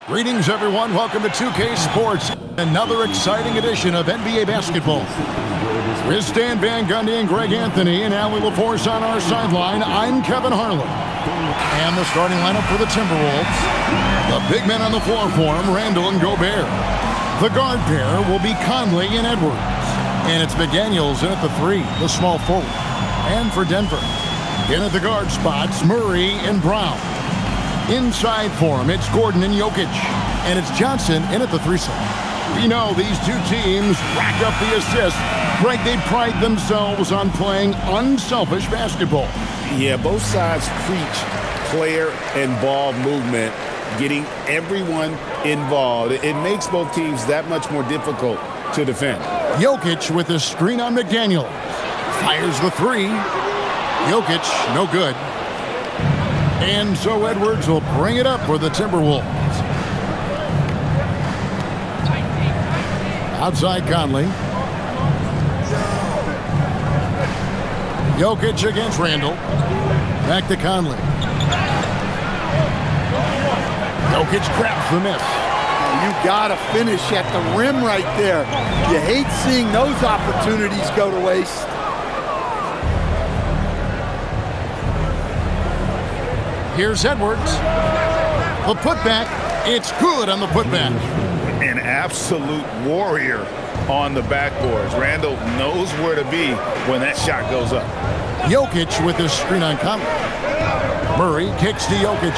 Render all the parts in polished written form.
Greetings, everyone. Welcome to 2K Sports, another exciting edition of NBA basketball. With Stan Van Gundy and Greg Anthony and Allie LaForce on our sideline, I'm Kevin Harlan. And the starting lineup for the Timberwolves. The big men on the floor for them, Randall and Gobert. The guard pair will be Conley and Edwards. And it's McDaniels in at the 3, the small forward. And for Denver, in at the guard spots, Murray and Brown. Inside for him, it's Gordon and Jokic. And it's Johnson in at the 3 slot. We know these two teams rack up the assists. Greg, they pride themselves on playing unselfish basketball. Yeah, both sides preach player and ball movement, getting everyone involved. It makes both teams that much more difficult to defend. Jokic with a screen on McDaniels. Fires the 3. Jokic, no good. And so Edwards will bring it up for the Timberwolves. Outside Conley. Jokic against Randall. Back to Conley. Jokic grabs the miss. You gotta finish at the rim right there. You hate seeing those opportunities go to waste. Here's Edwards. The putback. It's good on the putback. An absolute warrior on the backboards. Randall knows where to be when that shot goes up. Jokic with his screen on Conley. Murray kicks to Jokic.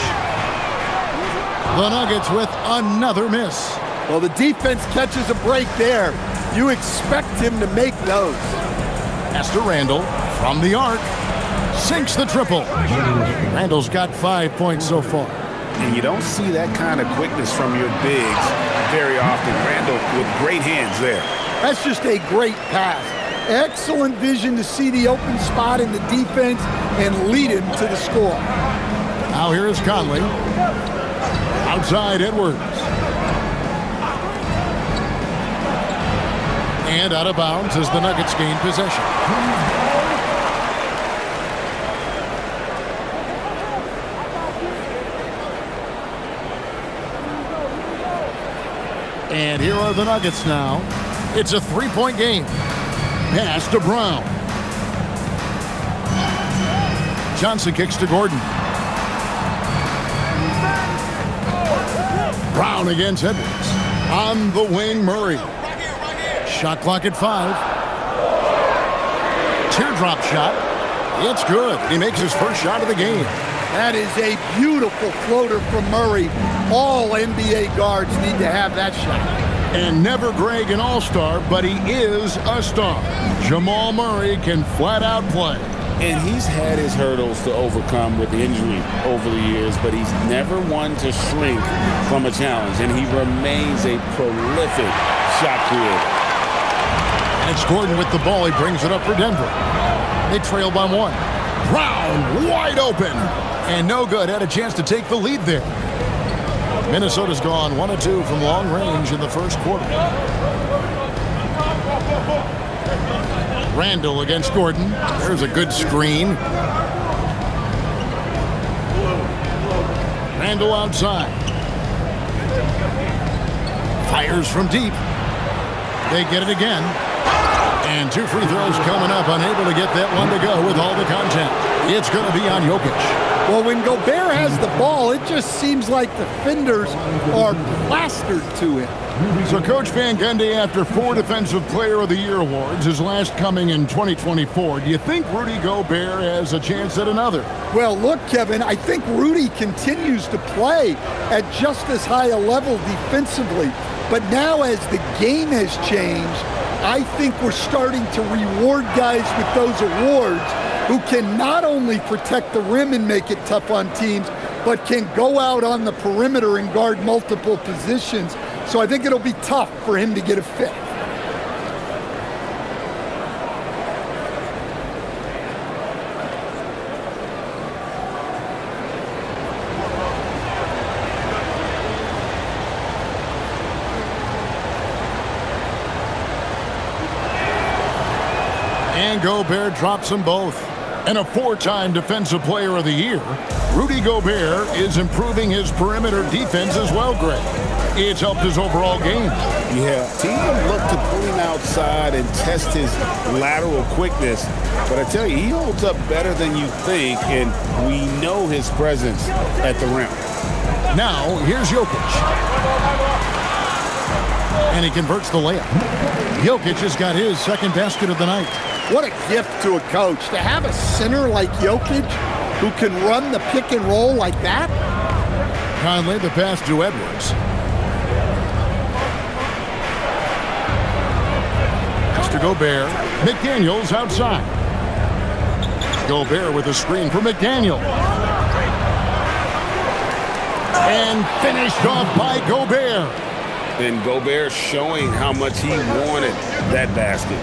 The Nuggets with another miss. Well, the defense catches a break there. You expect him to make those. Pass to Randall from the arc. Sinks the triple. Randall's got 5 points so far. And you don't see that kind of quickness from your bigs very often. Randall with great hands there. That's just a great pass. Excellent vision to see the open spot in the defense and lead him to the score. Now here is Conley. Outside Edwards. And out of bounds as the Nuggets gain possession. And here are the Nuggets now. It's a 3-point game. Pass to Brown. Johnson kicks to Gordon. Brown against Edwards. On the wing, Murray. Shot clock at 5. Teardrop shot. It's good. He makes his first shot of the game. That is a beautiful floater from Murray. All NBA guards need to have that shot. And never Greg an all-star, but he is a star. Jamal Murray can flat out play. And he's had his hurdles to overcome with injury over the years, but he's never one to shrink from a challenge, and he remains a prolific shot creator. And it's Gordon with the ball. He brings it up for Denver. They trail by 1. Brown wide open. And no good. Had a chance to take the lead there. Minnesota's gone 1 of 2 from long range in the first quarter. Randall against Gordon. There's a good screen. Randall outside. Fires from deep. They get it again. And 2 free throws coming up. Unable to get that one to go with all the contact. It's going to be on Jokic. Well, when Gobert has the ball, it just seems like defenders are plastered to him. So Coach Van Gundy, after 4 Defensive Player of the Year awards, his last coming in 2024, do you think Rudy Gobert has a chance at another? Well, look, Kevin, I think Rudy continues to play at just as high a level defensively. But now as the game has changed, I think we're starting to reward guys with those awards who can not only protect the rim and make it tough on teams, but can go out on the perimeter and guard multiple positions. So I think it'll be tough for him to get a 5th. And Gobert drops them both. And a 4-time Defensive Player of the Year, Rudy Gobert is improving his perimeter defense as well, Greg. It's helped his overall game. Yeah, teams look to pull him outside and test his lateral quickness. But I tell you, he holds up better than you think, and we know his presence at the rim. Now, here's Jokic. And he converts the layup. Jokic has got his second basket of the night. What a gift to a coach to have a center like Jokic who can run the pick and roll like that. Conley, the pass to Edwards. Pass to Gobert. McDaniels outside. Gobert with a screen for McDaniel. And finished off by Gobert. And Gobert showing how much he wanted that basket.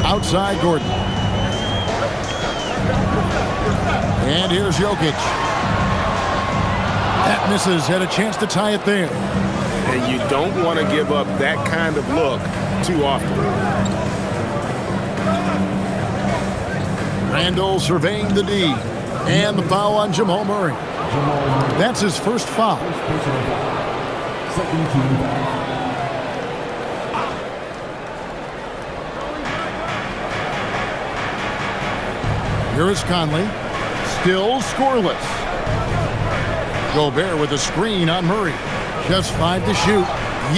Outside Gordon. And here's Jokic. That misses. Had a chance to tie it there. And you don't want to give up that kind of look too often. Randall surveying the D. And the foul on Jamal Murray. That's his first foul. Second team. Here is Conley. Still scoreless. Gobert with a screen on Murray. Just 5 to shoot.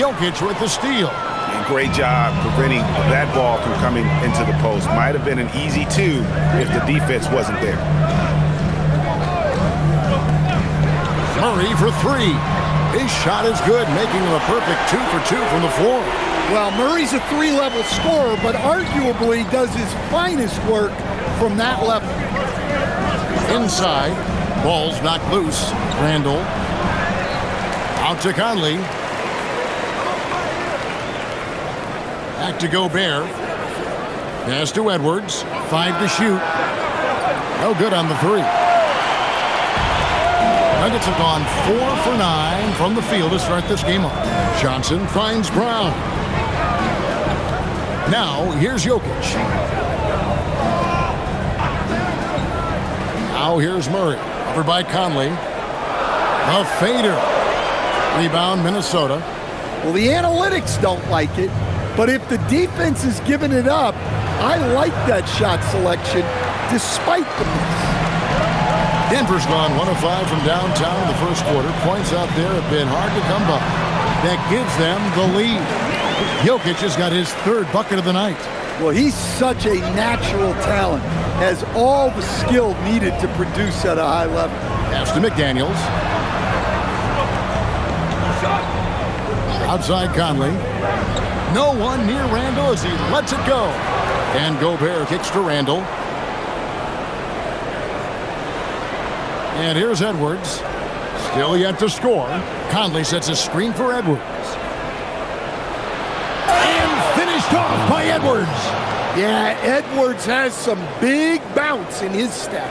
Jokic with the steal. And great job preventing that ball from coming into the post. Might have been an easy 2 if the defense wasn't there. Murray for 3. His shot is good, making him a perfect 2 for 2 from the floor. Well, Murray's a 3-level scorer, but arguably does his finest work from that level. Inside, ball's knocked loose. Randall out to Conley. Back to Gobert. Pass to Edwards. 5 to shoot. No good on the 3. Nuggets have gone 4 for 9 from the field to start this game off. Johnson finds Brown. Now, here's Jokic. Now, here's Murray. Over by Conley. A fader. Rebound, Minnesota. Well, the analytics don't like it, but if the defense is giving it up, I like that shot selection despite the miss. Denver's gone 1 of 5 from downtown in the first quarter. Points out there have been hard to come by. That gives them the lead. Jokic has got his 3rd bucket of the night. Well, he's such a natural talent. Has all the skill needed to produce at a high level. Pass to McDaniels. Outside Conley. No one near Randall as he lets it go. And Gobert kicks to Randall. And here's Edwards. Still yet to score. Conley sets a screen for Edwards. And finished off by Edwards. Yeah, Edwards has some big bounce in his step.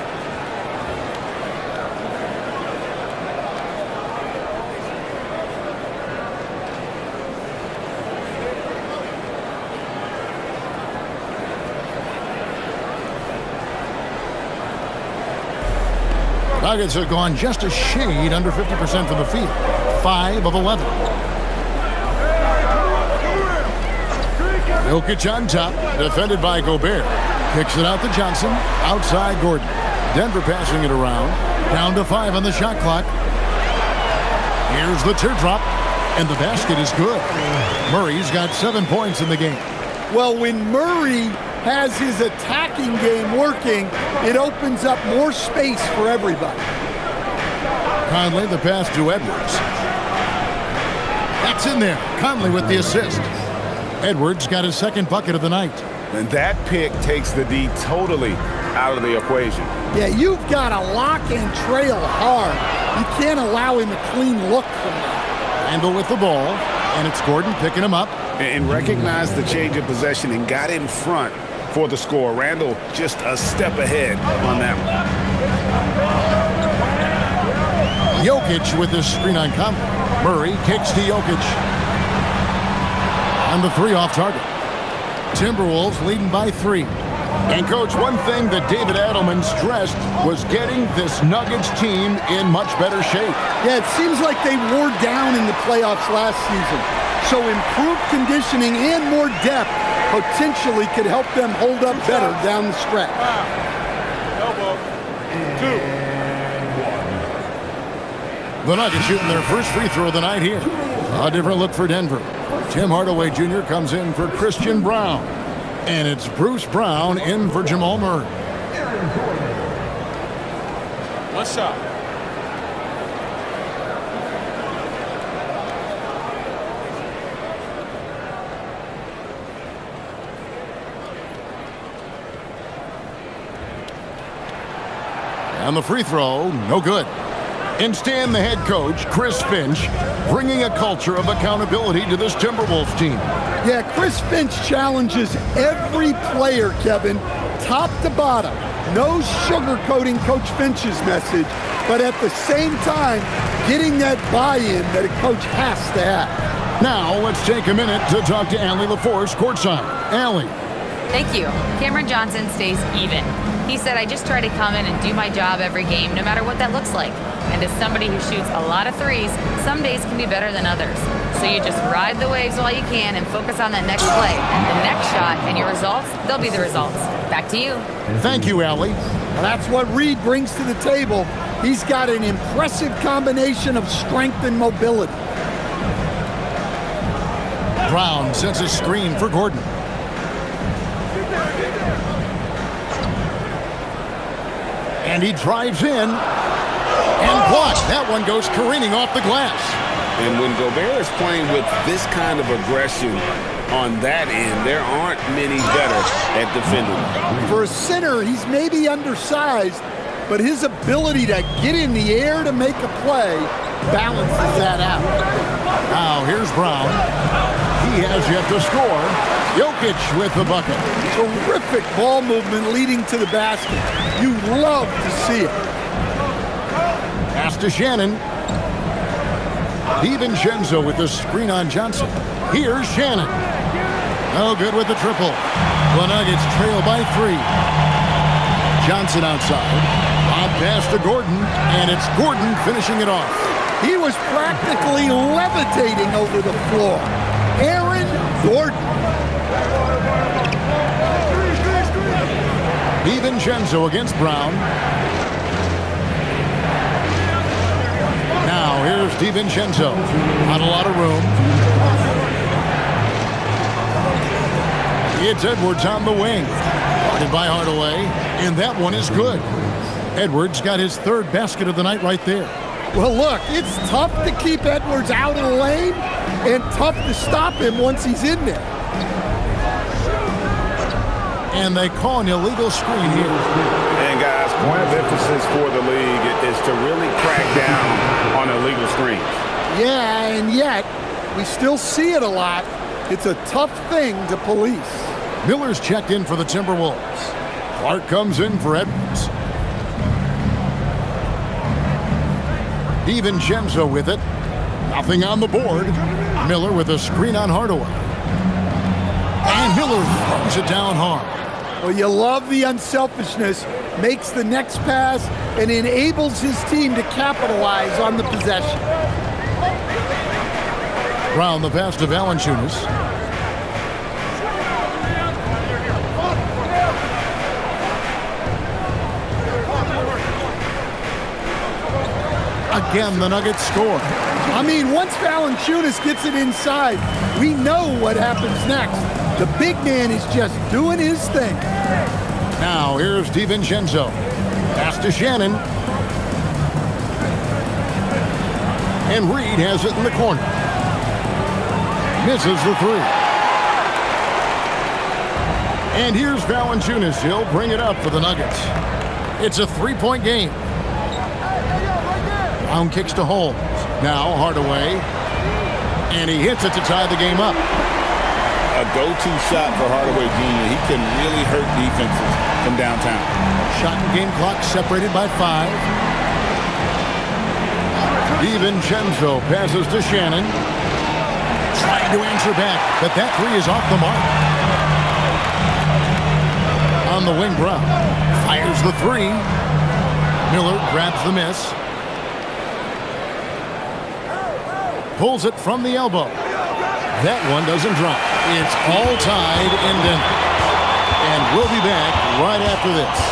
Nuggets have gone just a shade under 50% from the field. 5 of 11. Jokic on top, defended by Gobert. Kicks it out to Johnson. Outside Gordon. Denver passing it around. Down to 5 on the shot clock. Here's the teardrop. And the basket is good. Murray's got 7 points in the game. Well, when Murray has his attacking game working, it opens up more space for everybody. Conley, the pass to Edwards. That's in there. Conley with the assist. Edwards got his 2nd bucket of the night. And that pick takes the D totally out of the equation. Yeah, you've got to lock and trail hard. You can't allow him a clean look from that. Randall with the ball, and it's Gordon picking him up. And recognized the change of possession and got in front for the score. Randall just a step ahead on that one. Jokic with his screen on Conley. Murray kicks to Jokic. And the 3 off target. Timberwolves leading by 3. And, Coach, one thing that David Adelman stressed was getting this Nuggets team in much better shape. Yeah, it seems like they wore down in the playoffs last season. So improved conditioning and more depth potentially could help them hold up better down the stretch. Elbow. 2. The Nuggets shooting their first free throw of the night here. A different look for Denver. Tim Hardaway Jr. comes in for Christian Brown. And it's Bruce Brown in for Jamal Murray. One shot. And the free throw, no good. Instead, the head coach, Chris Finch, bringing a culture of accountability to this Timberwolves team. Yeah, Chris Finch challenges every player, Kevin, top to bottom. No sugarcoating Coach Finch's message, but at the same time, getting that buy-in that a coach has to have. Now, let's take a minute to talk to Allie LaForce courtside. Allie. Thank you. Cameron Johnson stays even. He said, I just try to come in and do my job every game, no matter what that looks like. And as somebody who shoots a lot of threes, some days can be better than others. So you just ride the waves while you can and focus on that next play, the next shot, and your results, they'll be the results. Back to you. Thank you, Allie. Well, that's what Reed brings to the table. He's got an impressive combination of strength and mobility. Brown sets a screen for Gordon. And he drives in and blocked. That one goes careening off the glass. And when Gobert is playing with this kind of aggression on that end, there aren't many better at defending. For a center, he's maybe undersized, but his ability to get in the air to make a play balances that out. Now, here's Brown. He has yet to score. Jokic with the bucket. Terrific ball movement leading to the basket. You love to see it. Pass to Shannon. DiVincenzo with the screen on Johnson. Here's Shannon. No good with the triple. The Nuggets trail by 3. Johnson outside. On pass to Gordon, and it's Gordon finishing it off. He was practically levitating over the floor. Aaron Gordon. DiVincenzo against Brown. Now here's DiVincenzo. Not a lot of room. It's Edwards on the wing. Guarded by Hardaway. And that one is good. Edwards got his 3rd basket of the night right there. Well, look, it's tough to keep Edwards out of the lane and tough to stop him once he's in there. And they call an illegal screen here. And guys, point of emphasis for the league is to really crack down on illegal screens. Yeah, and yet we still see it a lot. It's a tough thing to police. Miller's checked in for the Timberwolves. Clark comes in for Edwards. DiVincenzo with it. Nothing on the board. Miller with a screen on Hardaway. And Miller throws it down hard. Well, you love the unselfishness, makes the next pass, and enables his team to capitalize on the possession. Brown the pass to Valanciunas. Again, the Nuggets score. I mean, once Valanciunas gets it inside, we know what happens next. The big man is just doing his thing. Now, here's DiVincenzo. Pass to Shannon. And Reed has it in the corner. Misses the 3. And here's Valanciunas. He'll bring it up for the Nuggets. It's a 3-point game. Brown kicks to Holmes. Now Hardaway. And he hits it to tie the game up. A go-to shot for Hardaway Jr. He can really hurt defenses from downtown. Shot and game clock separated by 5. DiVincenzo passes to Shannon. Trying to answer back, but that 3 is off the mark. On the wing, Brown fires the three. Miller grabs the miss. Pulls it from the elbow. That one doesn't drop. It's all tied in Denver. And we'll be back right after this.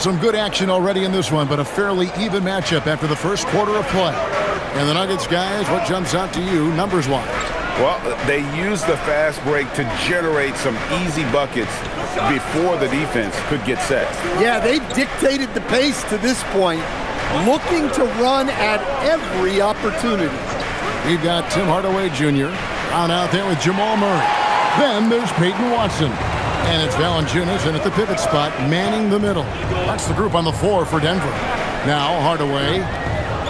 Some good action already in this one, but a fairly even matchup after the first quarter of play. And the Nuggets, guys, what jumps out to you numbers-wise? Well, they used the fast break to generate some easy buckets before the defense could get set. Yeah, they dictated the pace to this point, looking to run at every opportunity. We've got Tim Hardaway Jr. out there with Jamal Murray. Then there's Peyton Watson. And it's Valanciunas in at the pivot spot, manning the middle. That's the group on the floor for Denver. Now Hardaway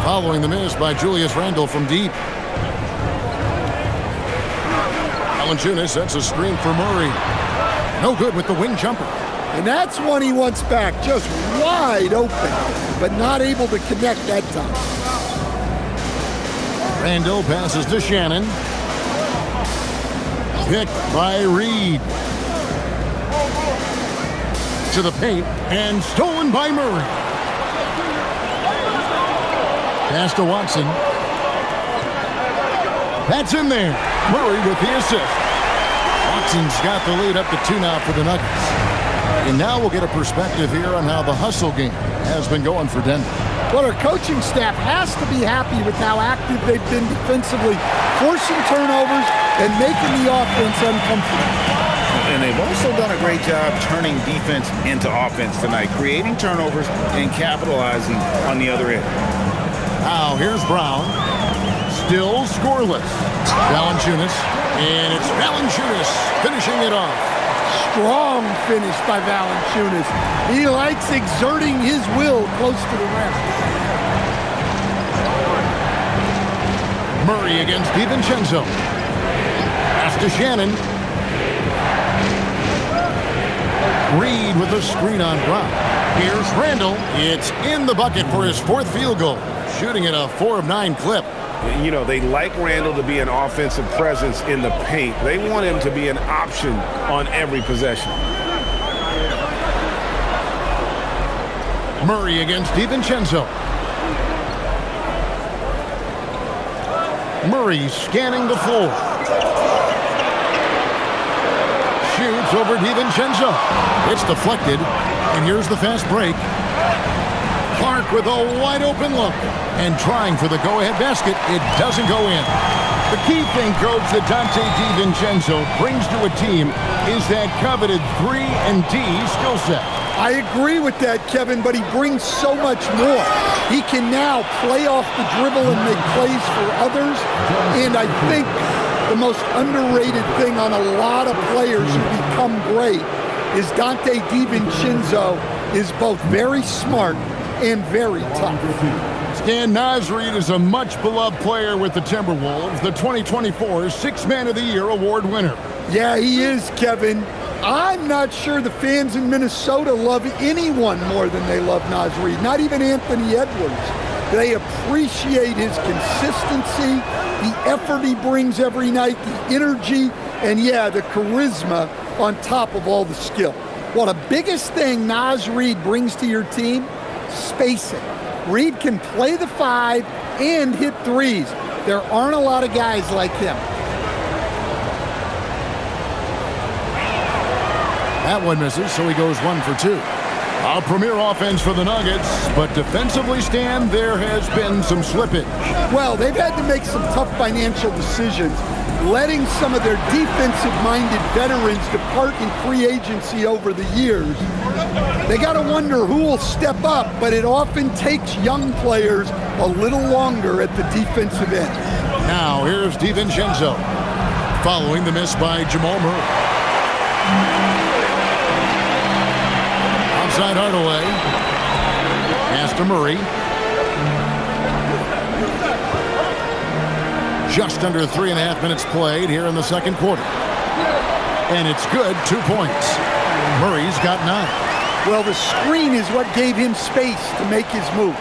following the miss by Julius Randle from deep. Valanciunas sets a screen for Murray. No good with the wing jumper. And that's one he wants back, just wide open, but not able to connect that time. Randle passes to Shannon. Picked by Reed. To the paint and stolen by Murray. Pass to Watson. That's in there. Murray with the assist. Watson's got the lead up to 2 now for the Nuggets. And now we'll get a perspective here on how the hustle game has been going for Denver. Well, our coaching staff has to be happy with how active they've been defensively, forcing turnovers and making the offense uncomfortable. And they've also done a great job turning defense into offense tonight, creating turnovers and capitalizing on the other end. Now here's Brown. Still scoreless. Valanciunas. And it's Valanciunas finishing it off. Strong finish by Valanciunas. He likes exerting his will close to the rim. Murray against DiVincenzo. Pass to Shannon. Reed with a screen on Brown. Here's Randle. It's in the bucket for his 4th field goal. Shooting at a 4 of 9 clip. You know, they like Randle to be an offensive presence in the paint. They want him to be an option on every possession. Murray against DiVincenzo. Murray scanning the floor. Shoots over DiVincenzo. It's deflected, and here's the fast break. Clark with a wide open look, and trying for the go-ahead basket. It doesn't go in. The key thing, Coach, that Dante DiVincenzo brings to a team is that coveted 3-and-D skill set. I agree with that, Kevin, but he brings so much more. He can now play off the dribble and make plays for others, and I think the most underrated thing on a lot of players who become great is Dante DiVincenzo is both very smart and very tough. Stan Nasreed is a much-beloved player with the Timberwolves, the 2024 Sixth Man of the Year award winner. Yeah, he is, Kevin. I'm not sure the fans in Minnesota love anyone more than they love Nasreed, not even Anthony Edwards. They appreciate his consistency, the effort he brings every night, the energy, and yeah, the charisma on top of all the skill. Well, the biggest thing Naz Reid brings to your team, spacing. Reid can play the 5 and hit threes. There aren't a lot of guys like him. That one misses, so he goes 1 for 2. A premier offense for the Nuggets, but defensively, Stan, there has been some slippage. Well, they've had to make some tough financial decisions, letting some of their defensive-minded veterans depart in free agency over the years. They got to wonder who will step up, but it often takes young players a little longer at the defensive end. Now, here's DiVincenzo, following the miss by Jamal Murray. Outside Hardaway. Pass to Murray. Just under 3.5 minutes played here in the second quarter. And it's good, 2 points. Murray's got 9. Well, the screen is what gave him space to make his move.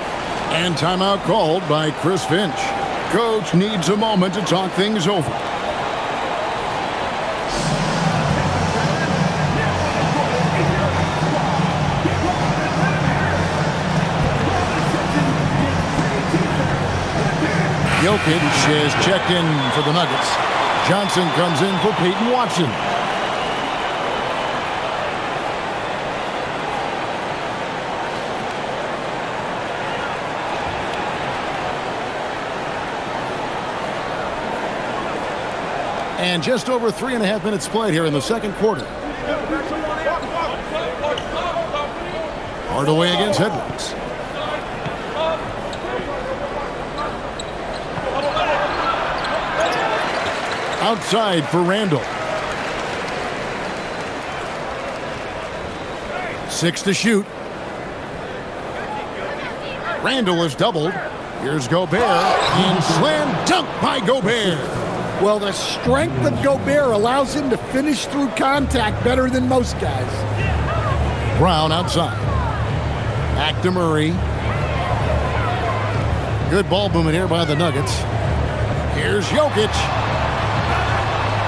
And timeout called by Chris Finch. Coach needs a moment to talk things over. Jokic is checked in for the Nuggets. Johnson comes in for Peyton Watson. And just over 3.5 minutes played here in the second quarter. Hardaway against Edwards. Outside for Randall. 6 to shoot. Randall is doubled. Here's Gobert. And slam dunk by Gobert. Well, the strength of Gobert allows him to finish through contact better than most guys. Brown outside. Back to Murray. Good ball movement here by the Nuggets. Here's Jokic.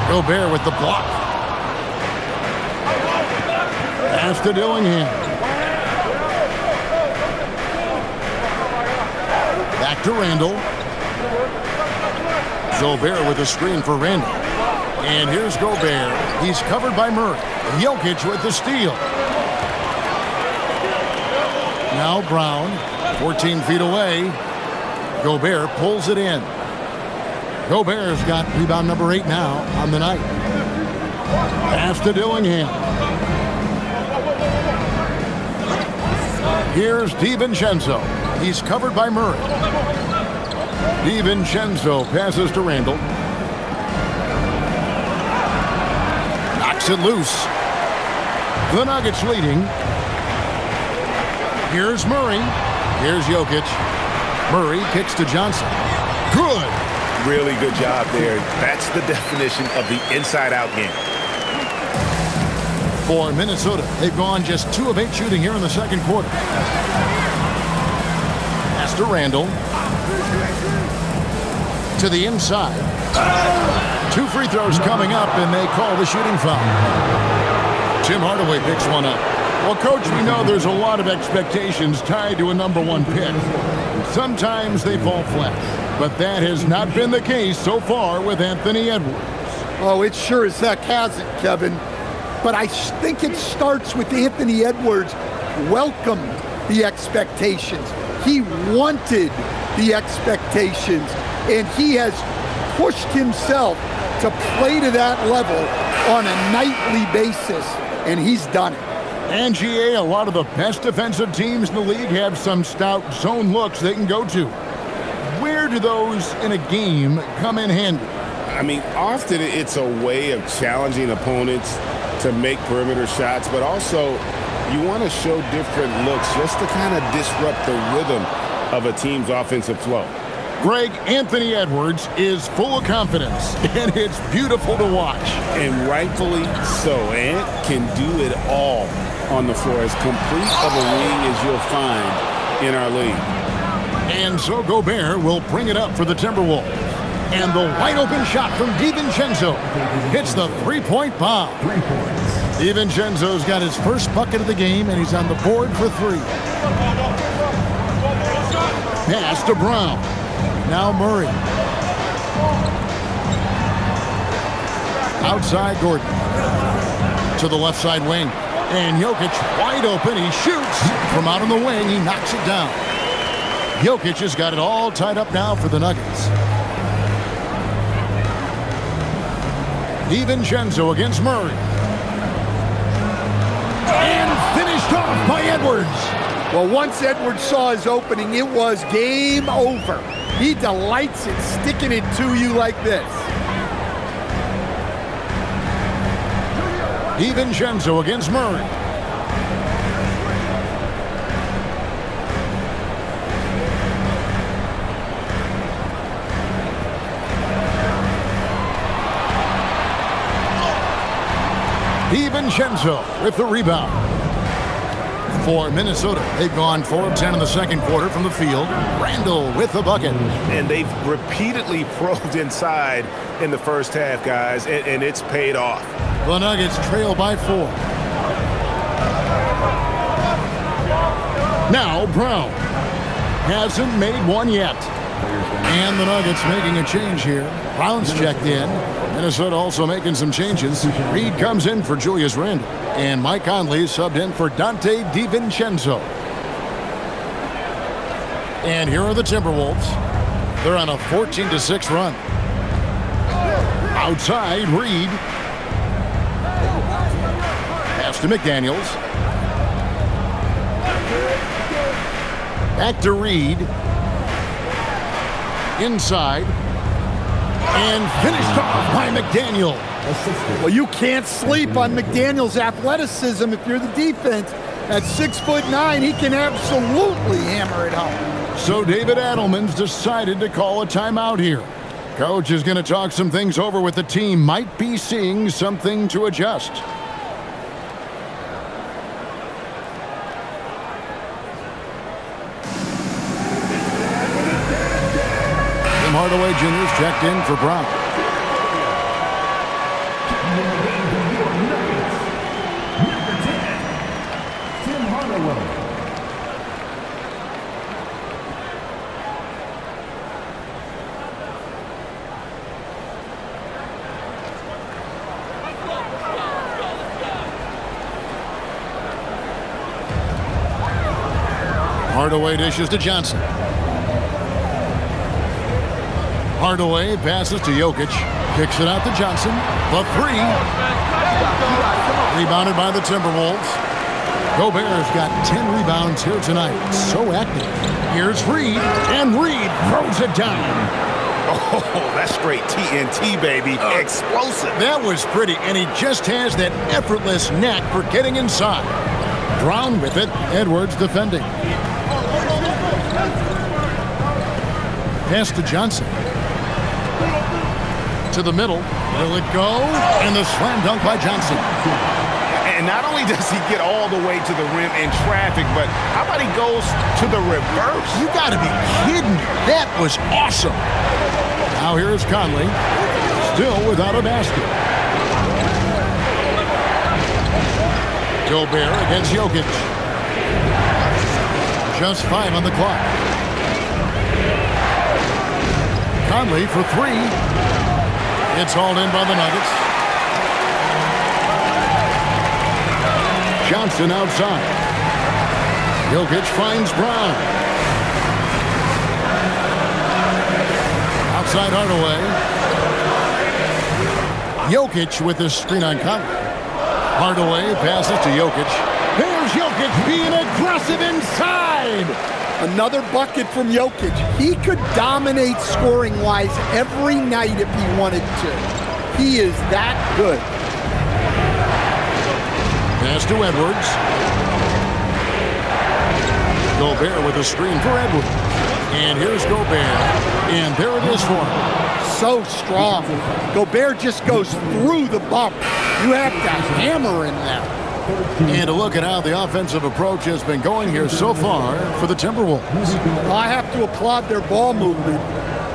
Gobert with the block. Pass to Dillingham. Back to Randall. Gobert with a screen for Randall. And here's Gobert. He's covered by Murray. Jokic with the steal. Now Brown, 14 feet away. Gobert pulls it in. Gobert's got rebound number 8 now on the night. Pass to Dillingham. Here's DiVincenzo. He's covered by Murray. DiVincenzo passes to Randall. Knocks it loose. The Nuggets leading. Here's Murray. Here's Jokic. Murray kicks to Johnson. Good. Really good job there. That's the definition of the inside-out game. For Minnesota, they've gone just 2 of 8 shooting here in the second quarter. Pass to Randall. To the inside. 2 free throws coming up, and they call the shooting foul. Tim Hardaway picks one up. Well, Coach, we know there's a lot of expectations tied to a #1 pick. Sometimes they fall flat, but that has not been the case so far with Anthony Edwards. Oh, it sure as heck hasn't, Kevin. But I think it starts with Anthony Edwards welcomed the expectations. He wanted the expectations, and he has pushed himself to play to that level on a nightly basis, and he's done it. And GA, a lot of the best defensive teams in the league have some stout zone looks they can go to. Where do those in a game come in handy? I mean, often it's a way of challenging opponents to make perimeter shots, but also you want to show different looks just to kind of disrupt the rhythm of a team's offensive flow. Greg, Anthony Edwards is full of confidence, and it's beautiful to watch. And rightfully so. Ant can do it all on the floor, as complete of a wing as you'll find in our league. And so Gobert will bring it up for the Timberwolves. And the wide open shot from DiVincenzo hits the 3-point bomb. DiVincenzo's got his first bucket of the game, and he's on the board for 3. Pass to Brown. Now Murray. Outside Gordon. To the left side wing. And Jokic wide open. He shoots from out on the wing. He knocks it down. Jokic has got it all tied up now for the Nuggets. DiVincenzo against Murray. And finished off by Edwards. Well, once Edwards saw his opening, it was game over. He delights in sticking it to you like this. DiVincenzo against Murray. DiVincenzo with the rebound. For Minnesota, they've gone 4 of 10 in the second quarter from the field. Randall with the bucket. And they've repeatedly probed inside in the first half, guys, and it's paid off. The Nuggets trail by 4. Now Brown hasn't made one yet. And the Nuggets making a change here. Brown's checked in. Minnesota also making some changes. Reed comes in for Julius Randle. And Mike Conley subbed in for Dante DiVincenzo. And here are the Timberwolves. They're on a 14-6 run. Outside, Reed. Pass to McDaniels. Back to Reed. Inside. And finished off by McDaniel. Well, you can't sleep on McDaniel's athleticism if you're the defense. At 6'9", he can absolutely hammer it home. So David Adelman's decided to call a timeout here. Coach is going to talk some things over with the team. Might be seeing something to adjust. Tim Hardaway Jr.'s checked in for Brown. Hardaway dishes to Johnson. Hardaway passes to Jokic. Kicks it out to Johnson. The 3. Rebounded by the Timberwolves. Gobert's got 10 rebounds here tonight. So active. Here's Reed. And Reed throws it down. Oh, that's straight TNT, baby. Explosive. That was pretty. And he just has that effortless knack for getting inside. Brown with it. Edwards defending. Pass to Johnson. To the middle. Will it go? And the slam dunk by Johnson. And not only does he get all the way to the rim in traffic, but how about he goes to the reverse? You got to be kidding me. That was awesome. Now here's Conley. Still without a basket. Gobert against Jokic. Just 5 on the clock. Conley for 3. It's hauled in by the Nuggets. Johnson outside. Jokic finds Brown. Outside Hardaway. Jokic with his screen on Conley. Hardaway passes to Jokic. There's Jokic being aggressive inside. Another bucket from Jokic. He could dominate scoring-wise every night if he wanted to. He is that good. Pass to Edwards. Gobert with a screen for Edwards. And here's Gobert. And there it is for him. So strong. Gobert just goes through the bump. You have to hammer him there. And a look at how the offensive approach has been going here so far for the Timberwolves. Well, I have to applaud their ball movement.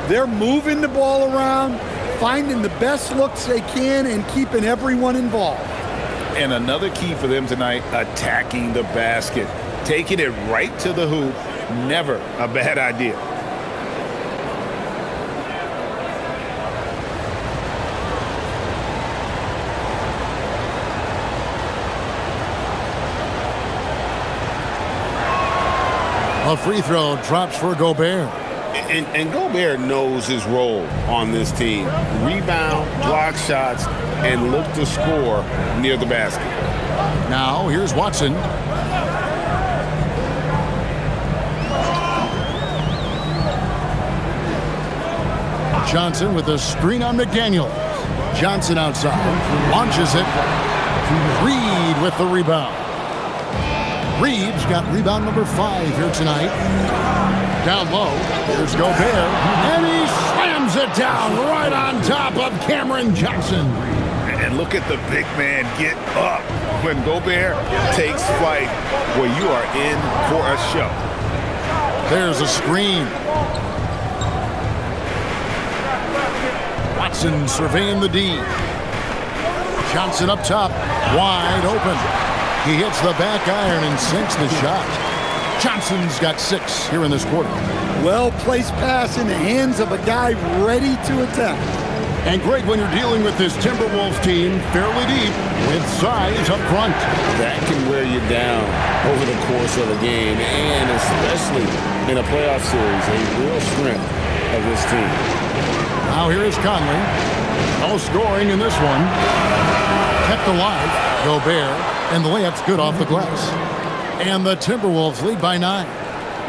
They're moving the ball around, finding the best looks they can, and keeping everyone involved. And another key for them tonight, attacking the basket. Taking it right to the hoop, never a bad idea. A free throw drops for Gobert. And Gobert knows his role on this team. Rebound, block shots, and look to score near the basket. Now here's Watson. Johnson with a screen on McDaniel. Johnson outside. Launches it. Reed with the rebound. Reed's got rebound number 5 here tonight. Down low, here's Gobert, and he slams it down right on top of Cameron Johnson. And look at the big man get up. When Gobert takes flight, well, you are in for a show. There's a screen. Watson surveying the D. Johnson up top, wide open. He hits the back iron and sinks the shot. Johnson's got 6 here in this quarter. Well-placed pass in the hands of a guy ready to attack. And Greg, when you're dealing with this Timberwolves team fairly deep with size up front, that can wear you down over the course of a game, and especially in a playoff series, a real strength of this team. Now here is Conley. No scoring in this one. Kept alive. Gobert, and the layup's good off the glass. And the Timberwolves lead by 9.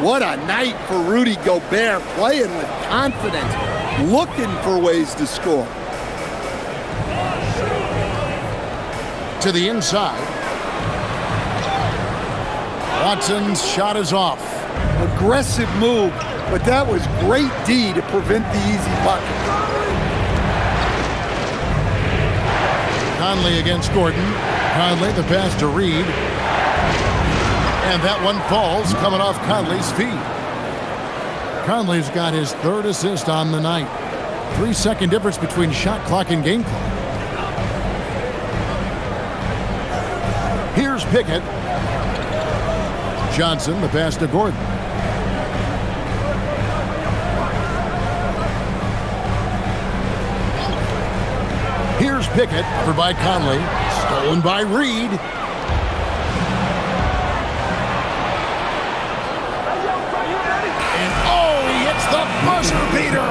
What a night for Rudy Gobert, playing with confidence, looking for ways to score. To the inside. Watson's shot is off. Aggressive move, but that was great D to prevent the easy bucket. Conley against Gordon. Conley, the pass to Reed. And that one falls, coming off Conley's feet. Conley's got his 3rd assist on the night. 3-second difference between shot clock and game clock. Here's Pickett. Johnson, the pass to Gordon. Here's Pickett, covered by Conley. Stolen by Reed. And oh, he hits the buzzer beater.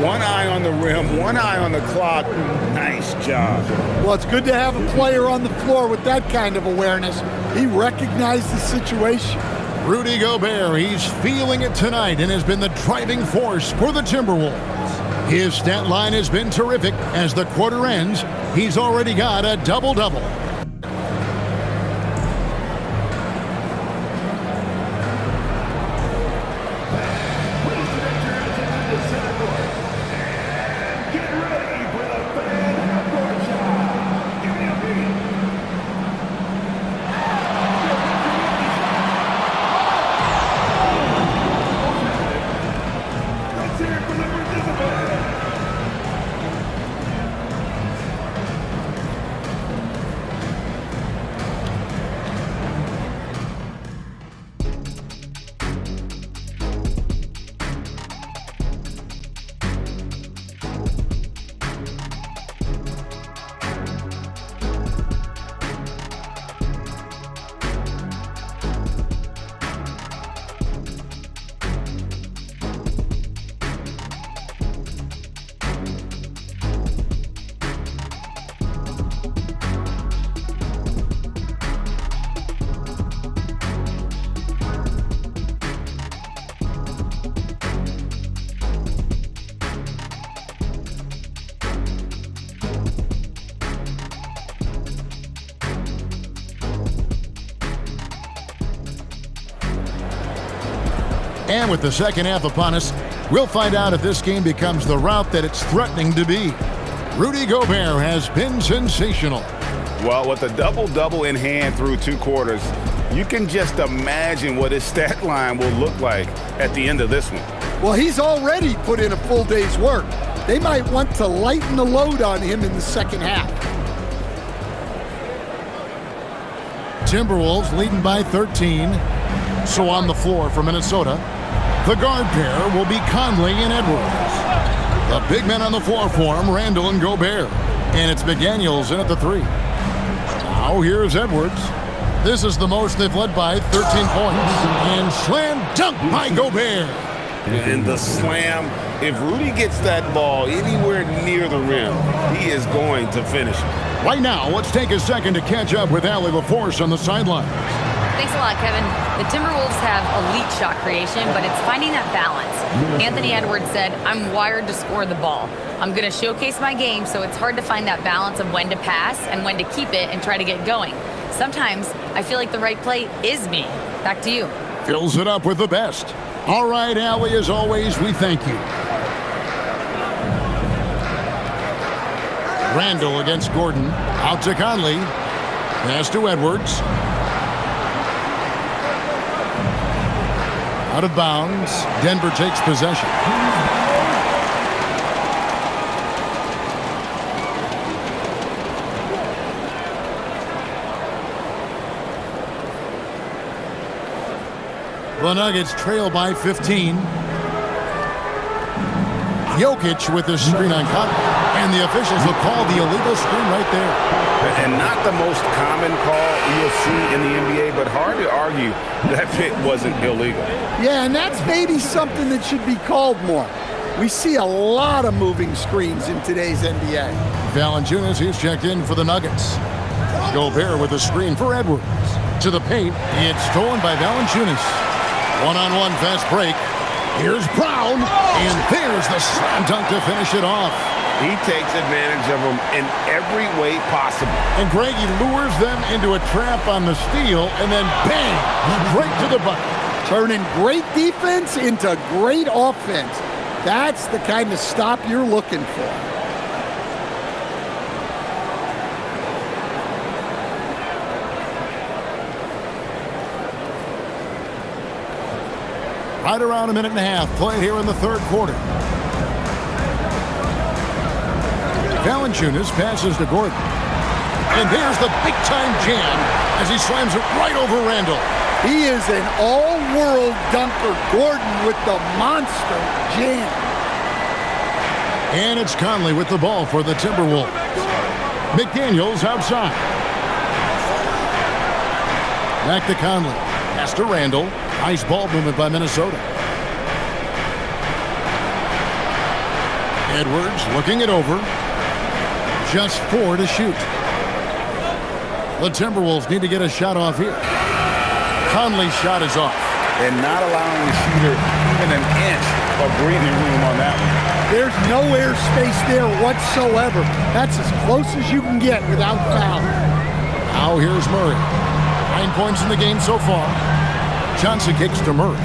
One eye on the rim, one eye on the clock. Nice job. Well, it's good to have a player on the floor with that kind of awareness. He recognized the situation. Rudy Gobert, he's feeling it tonight and has been the driving force for the Timberwolves. His stat line has been terrific. As the quarter ends, he's already got a double-double. And with the second half upon us, we'll find out if this game becomes the rout that it's threatening to be. Rudy Gobert has been sensational. Well, with a double-double in hand through 2 quarters, you can just imagine what his stat line will look like at the end of this one. Well, he's already put in a full day's work. They might want to lighten the load on him in the second half. Timberwolves leading by 13. So on the floor for Minnesota, the guard pair will be Conley and Edwards. The big men on the floor for him, Randall and Gobert. And it's McDaniels in at the 3. Now here's Edwards. This is the most they've led by 13 points. And slam dunk by Gobert. And the slam, if Rudy gets that ball anywhere near the rim, he is going to finish it. Right now, let's take a second to catch up with Allie LaForce on the sidelines. Thanks a lot, Kevin. The Timberwolves have elite shot creation, but it's finding that balance. Anthony Edwards said, "I'm wired to score the ball. I'm going to showcase my game, so it's hard to find that balance of when to pass and when to keep it and try to get going. Sometimes I feel like the right play is me." Back to you. Fills it up with the best. All right, Allie, as always, we thank you. Randall against Gordon. Out to Conley. Pass to Edwards. Out of bounds. Denver takes possession. The Nuggets trail by 15. Jokic with his screen on Conley. And the officials will call the illegal screen right there. And not the most common call you'll see in the NBA, but hard to argue that pick wasn't illegal. Yeah, and that's maybe something that should be called more. We see a lot of moving screens in today's NBA. Valanciunas, he's checked in for the Nuggets. Gobert with a screen for Edwards. To the paint, it's stolen by Valanciunas. One-on-one fast break. Here's Brown, and there's the slam dunk to finish it off. He takes advantage of them in every way possible. And Greg, he lures them into a trap on the steal, and then bang, right to the bucket. Turning great defense into great offense. That's the kind of stop you're looking for. Right around a minute and a half played here in the third quarter. Valanciunas passes to Gordon. And there's the big-time jam as he slams it right over Randall. He is an all-world dunker, Gordon, with the monster jam. And it's Conley with the ball for the Timberwolves. McDaniels outside. Back to Conley. Pass to Randall. Nice ball movement by Minnesota. Edwards looking it over. Just 4 to shoot. The Timberwolves need to get a shot off here. Conley's shot is off. And not allowing the shooter even an inch of breathing room on that one. There's no air space there whatsoever. That's as close as you can get without foul. Now here's Murray. 9 points in the game so far. Johnson kicks to Murray.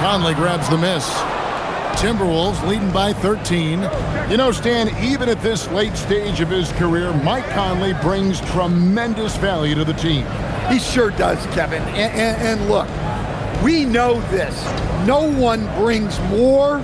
Conley grabs the miss. Timberwolves leading by 13. You know, Stan, even at this late stage of his career, Mike Conley brings tremendous value to the team. He sure does, Kevin. And look, we know this. No one brings more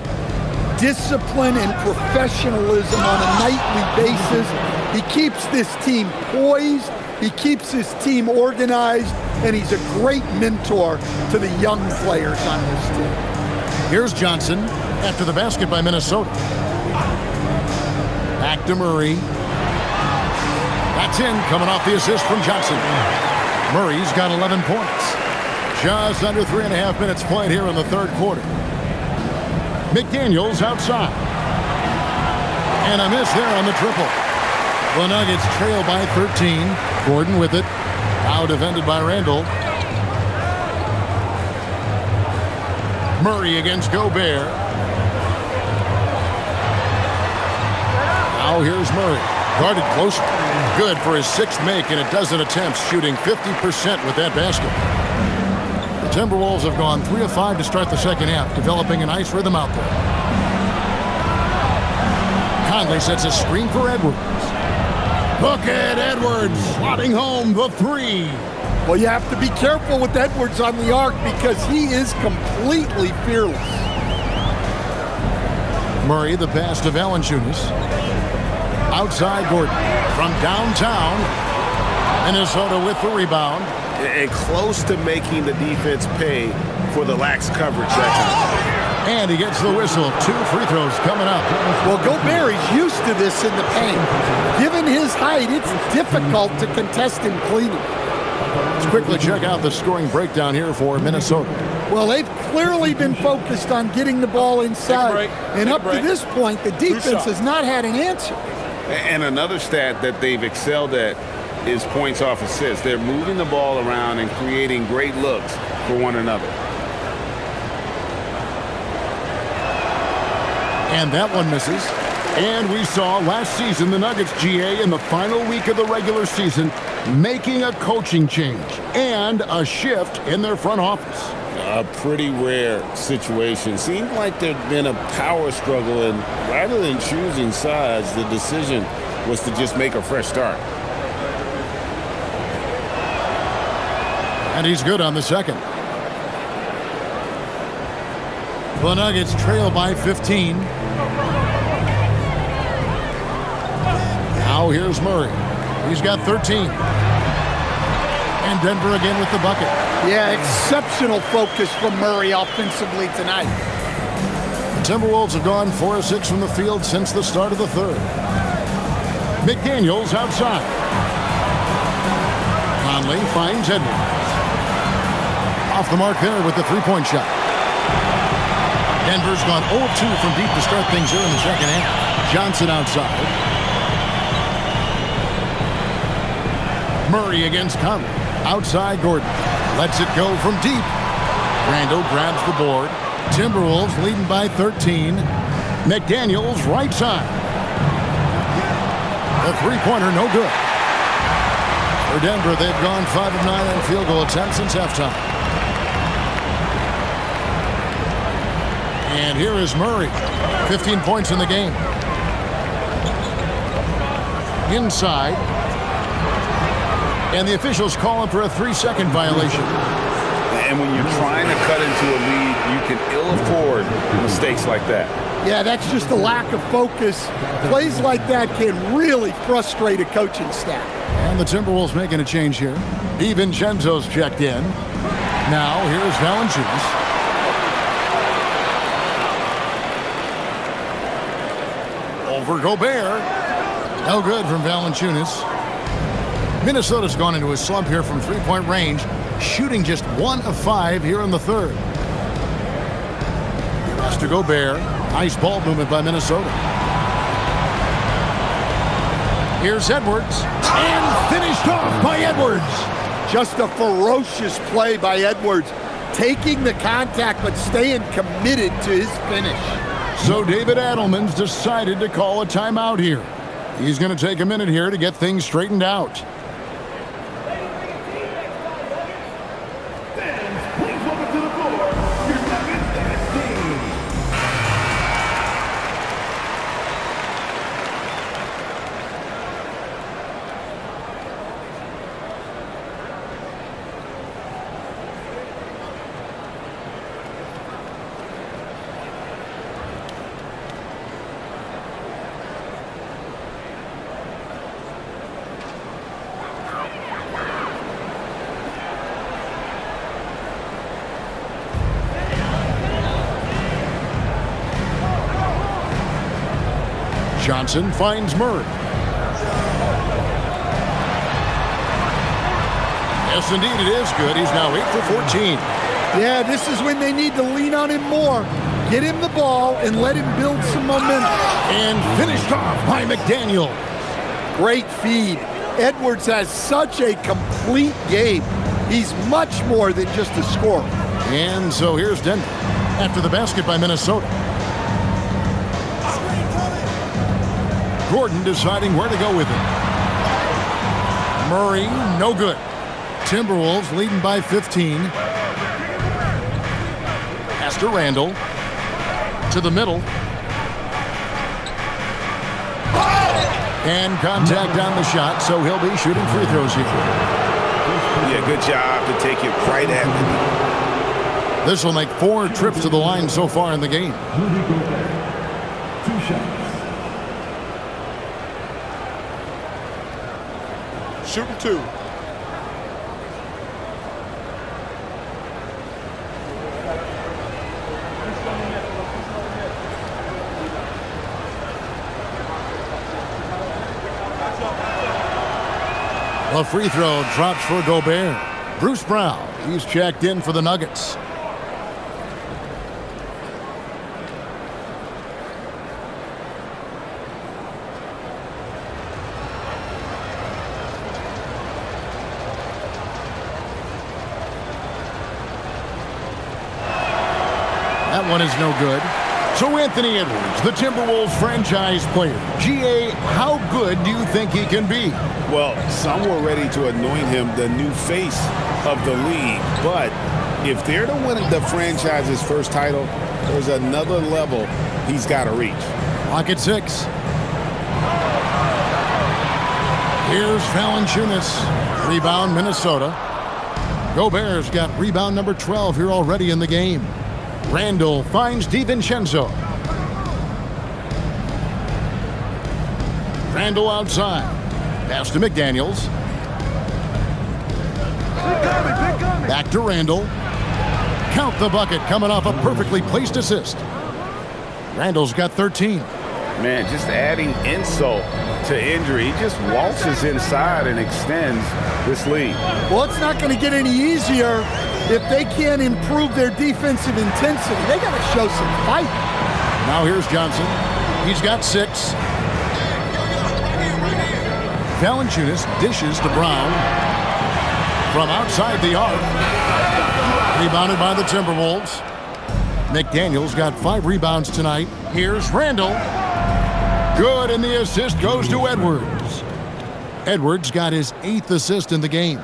discipline and professionalism on a nightly basis. He keeps this team poised, he keeps his team organized, and he's a great mentor to the young players on this team. Here's Johnson after the basket by Minnesota. Back to Murray. That's in, coming off the assist from Johnson. Murray's got 11 points. Just under 3.5 minutes played here in the third quarter. McDaniels outside. And a miss there on the triple. The Nuggets trail by 13. Gordon with it. Now defended by Randall. Murray against Gobert. Now here's Murray. Guarded closer. Good for his 6th make and a dozen attempts, shooting 50% with that basket. The Timberwolves have gone 3 of 5 to start the second half, developing a nice rhythm out there. Conley sets a screen for Edwards. Look at Edwards slotting home the 3. Well, you have to be careful with Edwards on the arc because he is completely fearless. Murray, the pass to Valanciunas. Outside Gordon. From downtown, Minnesota with the rebound. And close to making the defense pay for the lax coverage that time. And he gets the whistle. 2 free throws coming up. Well, Gobert is used to this in the paint. Given his height, it's difficult to contest him cleanly. Let's quickly check out the scoring breakdown here for Minnesota. Well, they've clearly been focused on getting the ball inside. And up to this point, the defense has not had an answer. And another stat that they've excelled at is points off assists. They're moving the ball around and creating great looks for one another. And that one misses. And we saw last season the Nuggets, GA, in the final week of the regular season, making a coaching change and a shift in their front office. a pretty rare situation. Seemed like there'd been a power struggle, and rather than choosing sides, the decision was to just make a fresh start. And he's good on the second. The Nuggets trail by 15. Now here's Murray. He's got 13. And Denver again with the bucket. Yeah, exceptional focus from Murray offensively tonight. The Timberwolves have gone 4 of 6 from the field since the start of the third. McDaniels outside. Conley finds Edwards. Off the mark there with the three-point shot. Denver's gone 0-2 from deep to start things here in the second half. Johnson outside. Murray against Conley. Outside Gordon. Lets it go from deep. Randall grabs the board. Timberwolves leading by 13. McDaniels right side. The three-pointer no good. For Denver, they've gone 5 of 9 on field goal attempts since halftime. And here is Murray. 15 points in the game. Inside. And the officials calling for a 3-second violation. And when you're trying to cut into a lead, you can ill afford mistakes like that. Yeah, that's just a lack of focus. Plays like that can really frustrate a coaching staff. And the Timberwolves making a change here. DiVincenzo's checked in. Now here's Valanciunas. Over Gobert. No good from Valanciunas. Minnesota's gone into a slump here from three-point range, shooting just 1 of 5 here in the third. Pass to Gobert. Nice ball movement by Minnesota. Here's Edwards. And finished off by Edwards. Just a ferocious play by Edwards. Taking the contact, but staying committed to his finish. So David Adelman's decided to call a timeout here. He's going to take a minute here to get things straightened out. Johnson finds Murray. Yes, indeed, it is good. He's now 8 for 14. Yeah, this is when they need to lean on him more. Get him the ball and let him build some momentum. And finished off by McDaniel. Great feed. Edwards has such a complete game. He's much more than just a scorer. And so here's Denver after the basket by Minnesota. Gordon deciding where to go with it. Murray, no good. Timberwolves leading by 15. Pass to Randall. To the middle. And contact on the shot, so he'll be shooting free throws here. Yeah, good job to take it right at him. This will make 4 trips to the line so far in the game. 2 shots. Shooting 2. The free throw drops for Gobert. Bruce Brown, he's checked in for the Nuggets. That one is no good. So Anthony Edwards, the Timberwolves franchise player. GA, how good do you think he can be? Well, some were ready to anoint him the new face of the league, but If they're to win the franchise's first title, there's another level he's got to reach. Clock at 6. Here's Valanciunas. Rebound, Minnesota. Gobert's got rebound number 12 here already in the game. Randall finds DiVincenzo. Randall outside. Pass to McDaniels. Back to Randall. Count the bucket coming off a perfectly placed assist. Randall's got 13. Man, just adding insult to injury. He just waltzes inside and extends this lead. Well, it's not going to get any easier if they can't improve their defensive intensity. They got to show some fight. Now here's Johnson. He's got 6. Valanciunas dishes to Brown from outside the arc. Rebounded by the Timberwolves. McDaniels got 5 rebounds tonight. Here's Randall. Good, and the assist goes to Edwards. Edwards got his 8th assist in the game.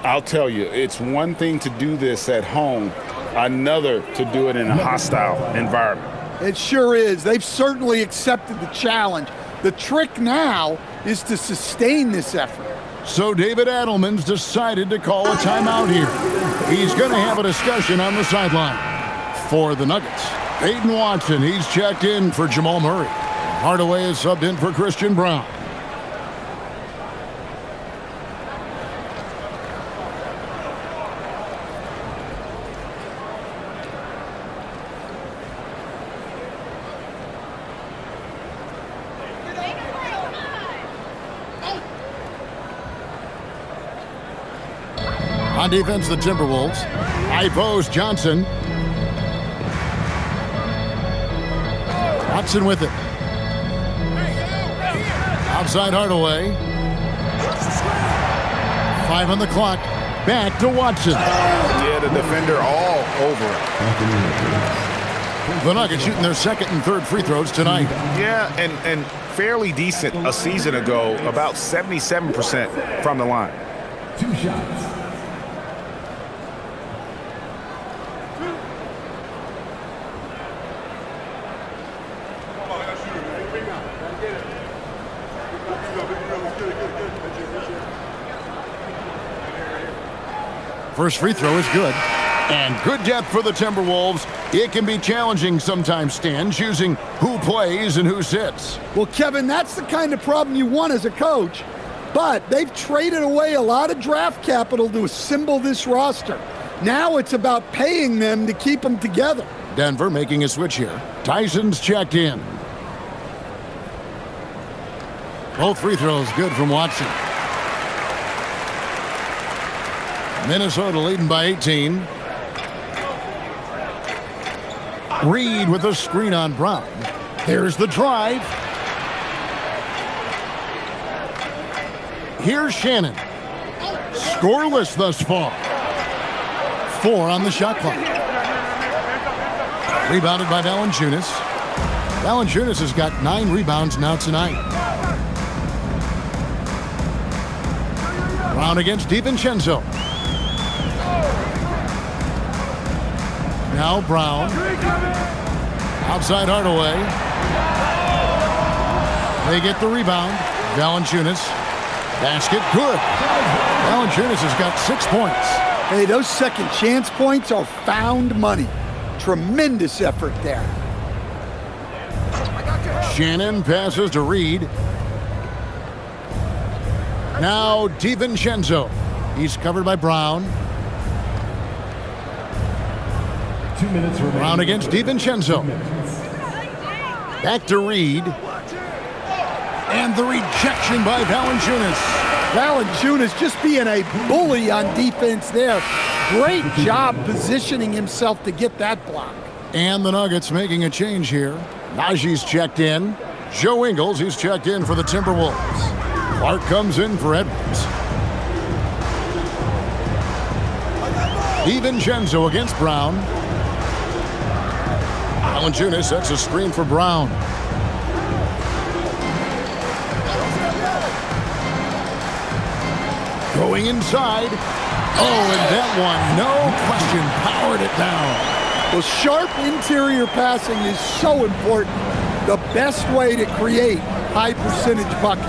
I'll tell you, it's one thing to do this at home, another to do it in a hostile environment. It sure is. They've certainly accepted the challenge. The trick now is to sustain this effort. So David Adelman's decided to call a timeout here. He's going to have a discussion on the sideline. For the Nuggets, Peyton Watson, he's checked in for Jamal Murray. Hardaway is subbed in for Christian Brown. On defense, the Timberwolves. High post, Johnson. Watson with it. Outside Hardaway. 5 on the clock. Back to Watson. Yeah, the defender all over it. The Nuggets shooting their 2nd and 3rd free throws tonight. Yeah, and fairly decent a season ago, about 77% from the line. 2 shots. First free throw is good. And good depth for the Timberwolves. It can be challenging sometimes, Stan, choosing who plays and who sits. Well, Kevin, that's the kind of problem you want as a coach. But they've traded away a lot of draft capital to assemble this roster. Now it's about paying them to keep them together. Denver making a switch here. Tyson's checked in. Both free throws good from Watson. Minnesota leading by 18. Reed with a screen on Brown. Here's the drive. Here's Shannon. Scoreless thus far. 4 on the shot clock. Rebounded by Valanciunas. Valanciunas has got 9 rebounds now tonight. Brown against DiVincenzo. Now Brown. Outside Hardaway. They get the rebound. Valanciunas. Basket good. Valanciunas has got 6 points. Hey, those second chance points are found money. Tremendous effort there. Shannon passes to Reed. Now DiVincenzo. He's covered by Brown. 2 minutes remaining. Brown against DiVincenzo. Back to Reed. And the rejection by Valanciunas. Valanciunas just being a bully on defense there. Great job positioning himself to get that block. And the Nuggets making a change here. Najee's checked in. Joe Ingles, he's checked in for the Timberwolves. Clark comes in for Edwards. DiVincenzo against Brown. Valanciunas sets a screen for Brown. Going inside. Oh, and that one, no question, powered it down. Well, sharp interior passing is so important. The best way to create high percentage buckets.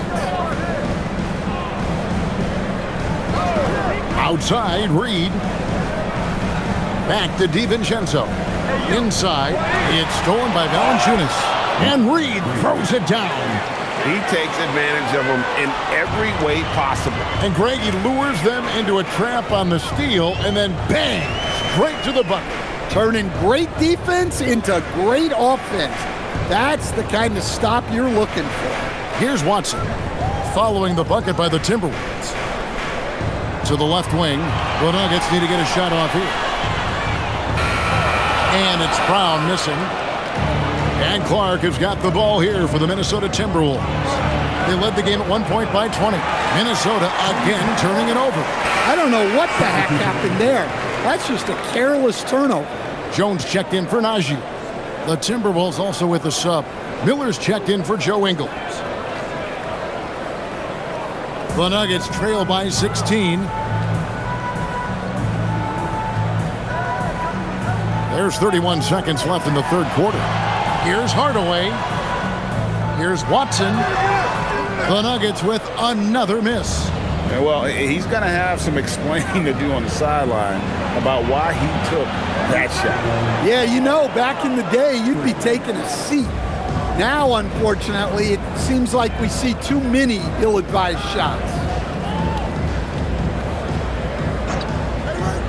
Outside, Reed. Back to DiVincenzo. Inside, it's stolen by Valanciunas. And Reed throws it down. He takes advantage of them in every way possible. And Greg, he lures them into a trap on the steal, and then bang, straight to the bucket. Turning great defense into great offense. That's the kind of stop you're looking for. Here's Watson, following the bucket by the Timberwolves. To the left wing, the Nuggets need to get a shot off here. And it's Brown missing. And Clark has got the ball here for the Minnesota Timberwolves. They led the game at 1 point by 20. Minnesota again turning it over. I don't know what the heck happened there. That's just a careless turnover. Jones checked in for Najee. The Timberwolves also with the sub. Miller's checked in for Joe Ingles. The Nuggets trail by 16. There's 31 seconds left in the third quarter. Here's Hardaway. Here's Watson. The Nuggets with another miss. Well, he's going to have some explaining to do on the sideline about why he took that shot. Yeah, you know, back in the day, you'd be taking a seat. Now, unfortunately, it seems like we see too many ill-advised shots.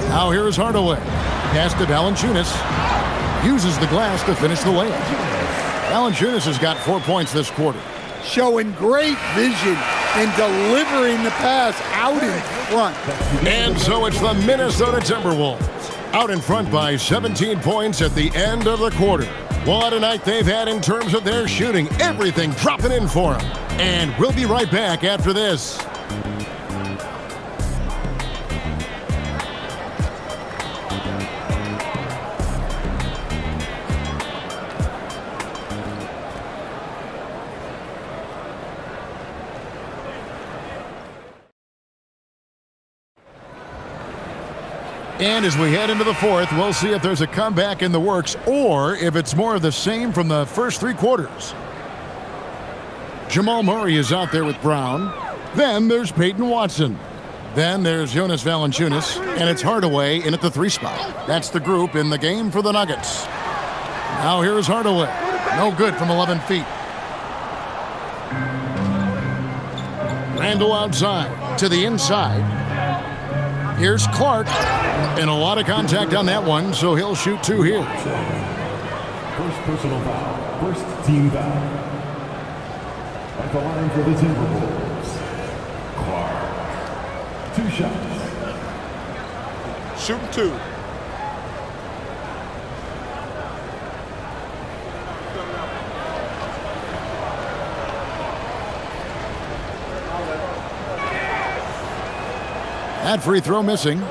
Now here's Hardaway. Pass to Valanciunas. Uses the glass to finish the layup. Valanciunas has got 4 points this quarter. Showing great vision and delivering the pass out in front. And so it's the Minnesota Timberwolves out in front by 17 points at the end of the quarter. What a night they've had in terms of their shooting. Everything dropping in for them. And we'll be right back after this. And as we head into the fourth, we'll see if there's a comeback in the works or if it's more of the same from the first three quarters. Jamal Murray is out there with Brown. Then there's Peyton Watson. Then there's Jonas Valanciunas, and it's Hardaway in at the 3 spot. That's the group in the game for the Nuggets. Now here's Hardaway. No good from 11 feet. Randall outside to the inside. Here's Clark. And a lot of contact on that one, so he'll shoot 2 here. First personal foul. First team foul. At the line for the Timberwolves, Clark. 2 shots. Shooting 2. That free throw missing.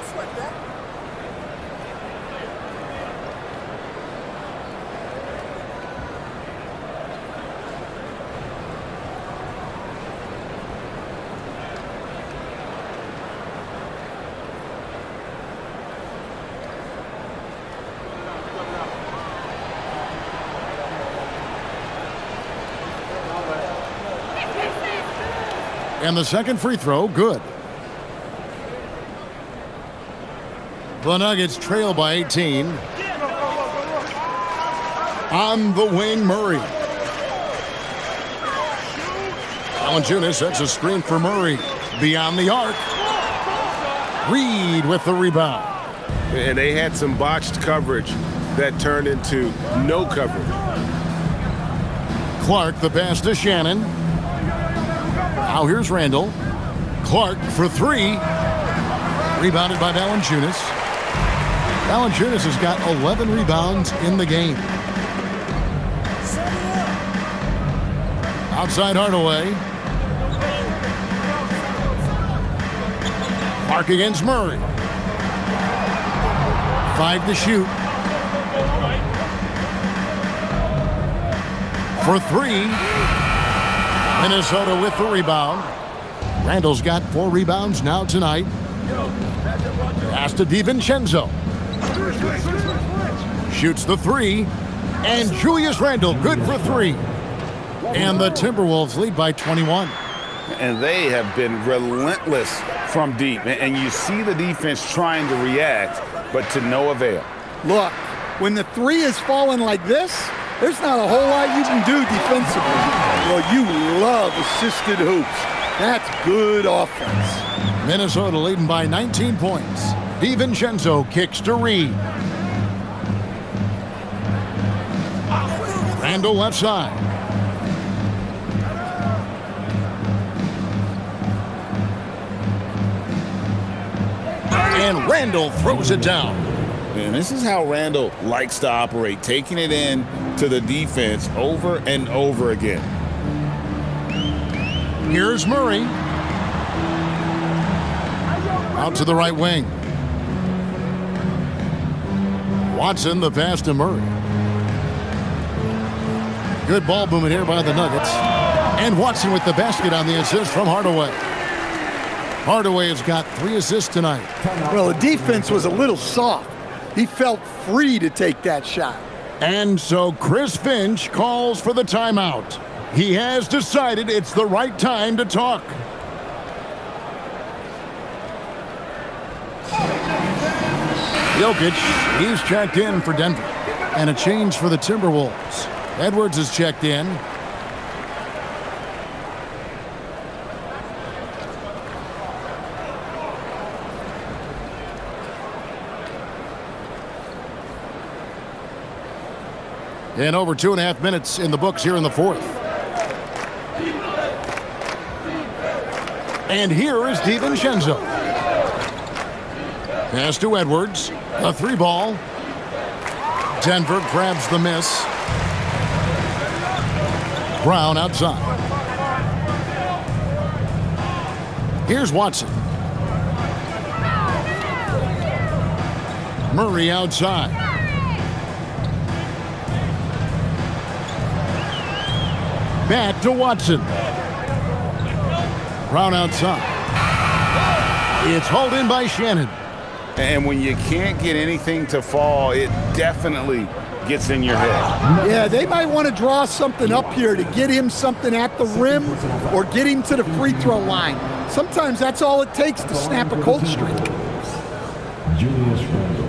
And the second free throw, good. The Nuggets trail by 18. On the wing, Murray. Valanciunas sets a screen for Murray. Beyond the arc. Reed with the rebound. And they had some botched coverage that turned into no coverage. Clark, the pass to Shannon. Now here's Randall. Clark for 3. Rebounded by Valanciunas. Valanciunas has got 11 rebounds in the game. Outside Hardaway. Clark against Murray. 5 to shoot. For 3. Minnesota with the rebound. Randall's got 4 rebounds now tonight. Pass to DiVincenzo. Shoots the three. And Julius Randle, good for three. And the Timberwolves lead by 21. And they have been relentless from deep. And you see the defense trying to react, but to no avail. Look, when the three is falling like this, there's not a whole lot you can do defensively. Well, you love assisted hoops. That's good offense. Minnesota leading by 19 points. DiVincenzo kicks to Reed. Randle left side. And Randle throws it down. And this is how Randle likes to operate, taking it in to the defense over and over again. Here's Murray. Out to the right wing. Watson, the pass to Murray. Good ball movement here by the Nuggets. And Watson with the basket on the assist from Hardaway. Hardaway has got 3 assists tonight. Well, the defense was a little soft. He felt free to take that shot. And so Chris Finch calls for the timeout. He has decided it's the right time to talk. Jokic, he's checked in for Denver. And a change for the Timberwolves. Edwards is checked in. And over 2.5 minutes in the books here in the fourth. And here is DiVincenzo. Pass to Edwards. A 3-ball. Denver grabs the miss. Brown outside. Here's Watson. Murray outside. Back to Watson. Brown outside. It's hauled in by Shannon. And when you can't get anything to fall, it definitely gets in your head. Yeah, they might want to draw something up here to get him something at the rim or get him to the free throw line. Sometimes that's all it takes to snap a cold streak. Julius Randle.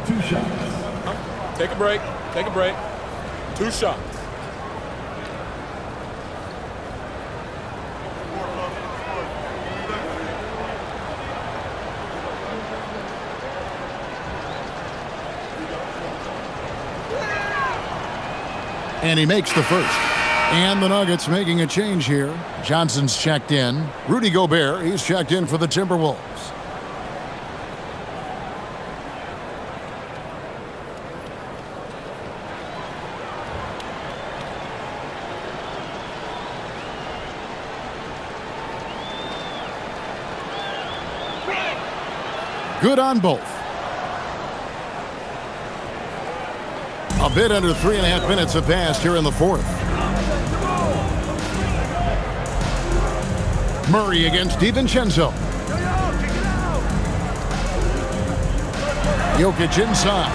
2 shots. Take a break. Take a break. 2 shots. And he makes the first. And the Nuggets making a change here. Johnson's checked in. Rudy Gobert, he's checked in for the Timberwolves. Good on both. A bit under 3.5 minutes have passed here in the fourth. Murray against DiVincenzo. Jokic inside.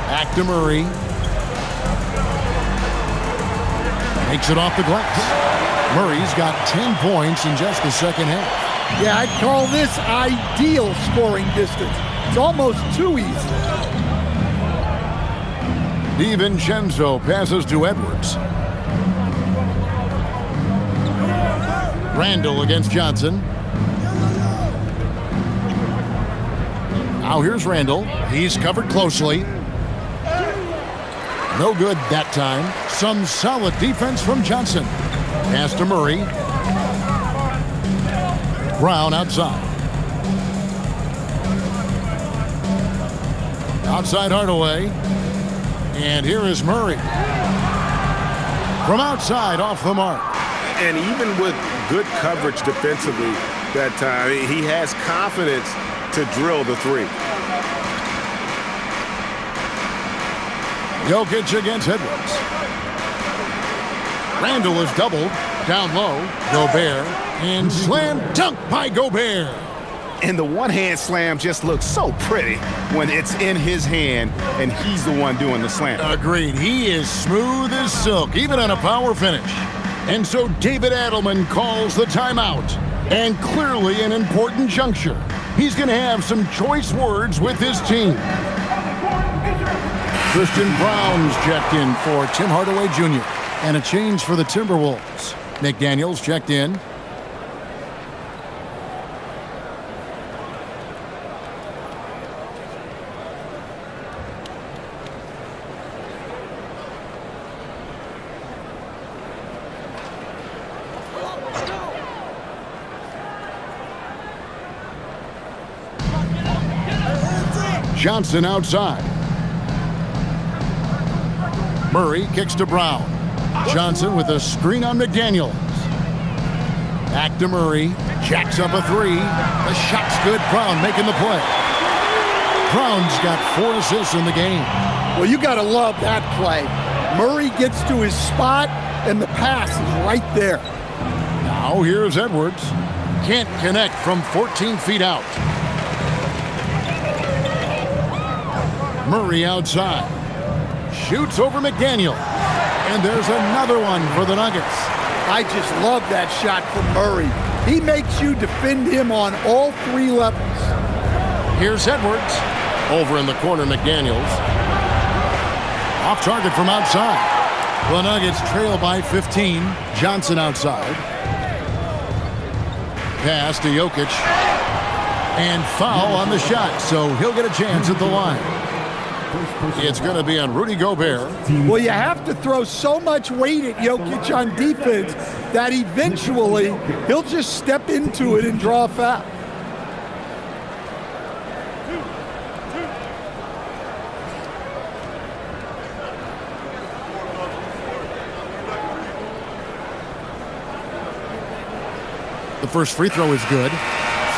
Back to Murray. Makes it off the glass. Murray's got 10 points in just the second half. Yeah, I'd call this ideal scoring distance. It's almost too easy. DiVincenzo passes to Edwards. Randle against Johnson. Now here's Randle. He's covered closely. No good that time. Some solid defense from Johnson. Pass to Murray. Brown outside. Outside Hardaway. And here is Murray. From outside, off the mark. And even with good coverage defensively that time, he has confidence to drill the 3. Jokic against Edwards. Randle is doubled. Down low. Gobert. And slam dunk by Gobert. And the one-hand slam just looks so pretty when it's in his hand and he's the one doing the slam. Agreed. He is smooth as silk, even on a power finish. And so David Adelman calls the timeout. And clearly an important juncture. He's going to have some choice words with his team. Christian Brown's checked in for Tim Hardaway Jr. And a change for the Timberwolves. McDaniels checked in. Johnson outside. Murray kicks to Brown. Johnson with a screen on McDaniels. Back to Murray. Jacks up a three. The shot's good. Brown making the play. Brown's got 4 assists in the game. Well, you got to love that play. Murray gets to his spot, and the pass is right there. Now here's Edwards. Can't connect from 14 feet out. Murray outside. Shoots over McDaniel. And there's another one for the Nuggets. I just love that shot from Murray. He makes you defend him on all 3 levels. Here's Edwards. Over in the corner, McDaniels. Off target from outside. The Nuggets trail by 15. Johnson outside. Pass to Jokic. And foul on the shot, so he'll get a chance at the line. It's going to be on Rudy Gobert. Well, you have to throw so much weight at Jokic on defense that eventually he'll just step into it and draw a foul. The first free throw is good.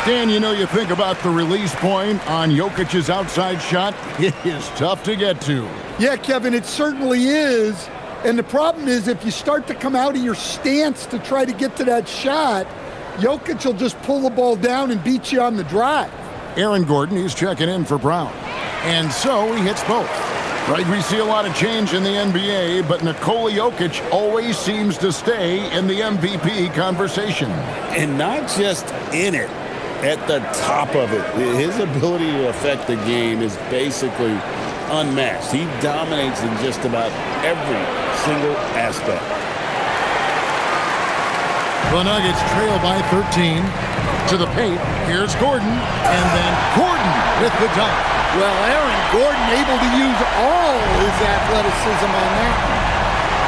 Stan, you think about the release point on Jokic's outside shot. It is tough to get to. Yeah, Kevin, it certainly is. And the problem is if you start to come out of your stance to try to get to that shot, Jokic will just pull the ball down and beat you on the drive. Aaron Gordon, he's checking in for Brown. And so he hits both. Right, we see a lot of change in the NBA, but Nikola Jokic always seems to stay in the MVP conversation. And not just in it, at the top of it. His ability to affect the game is basically unmatched. He dominates in just about every single aspect. The Nuggets trail by 13. To the paint, here's Gordon, and then Gordon with the dunk. Well, Aaron Gordon able to use all his athleticism on that.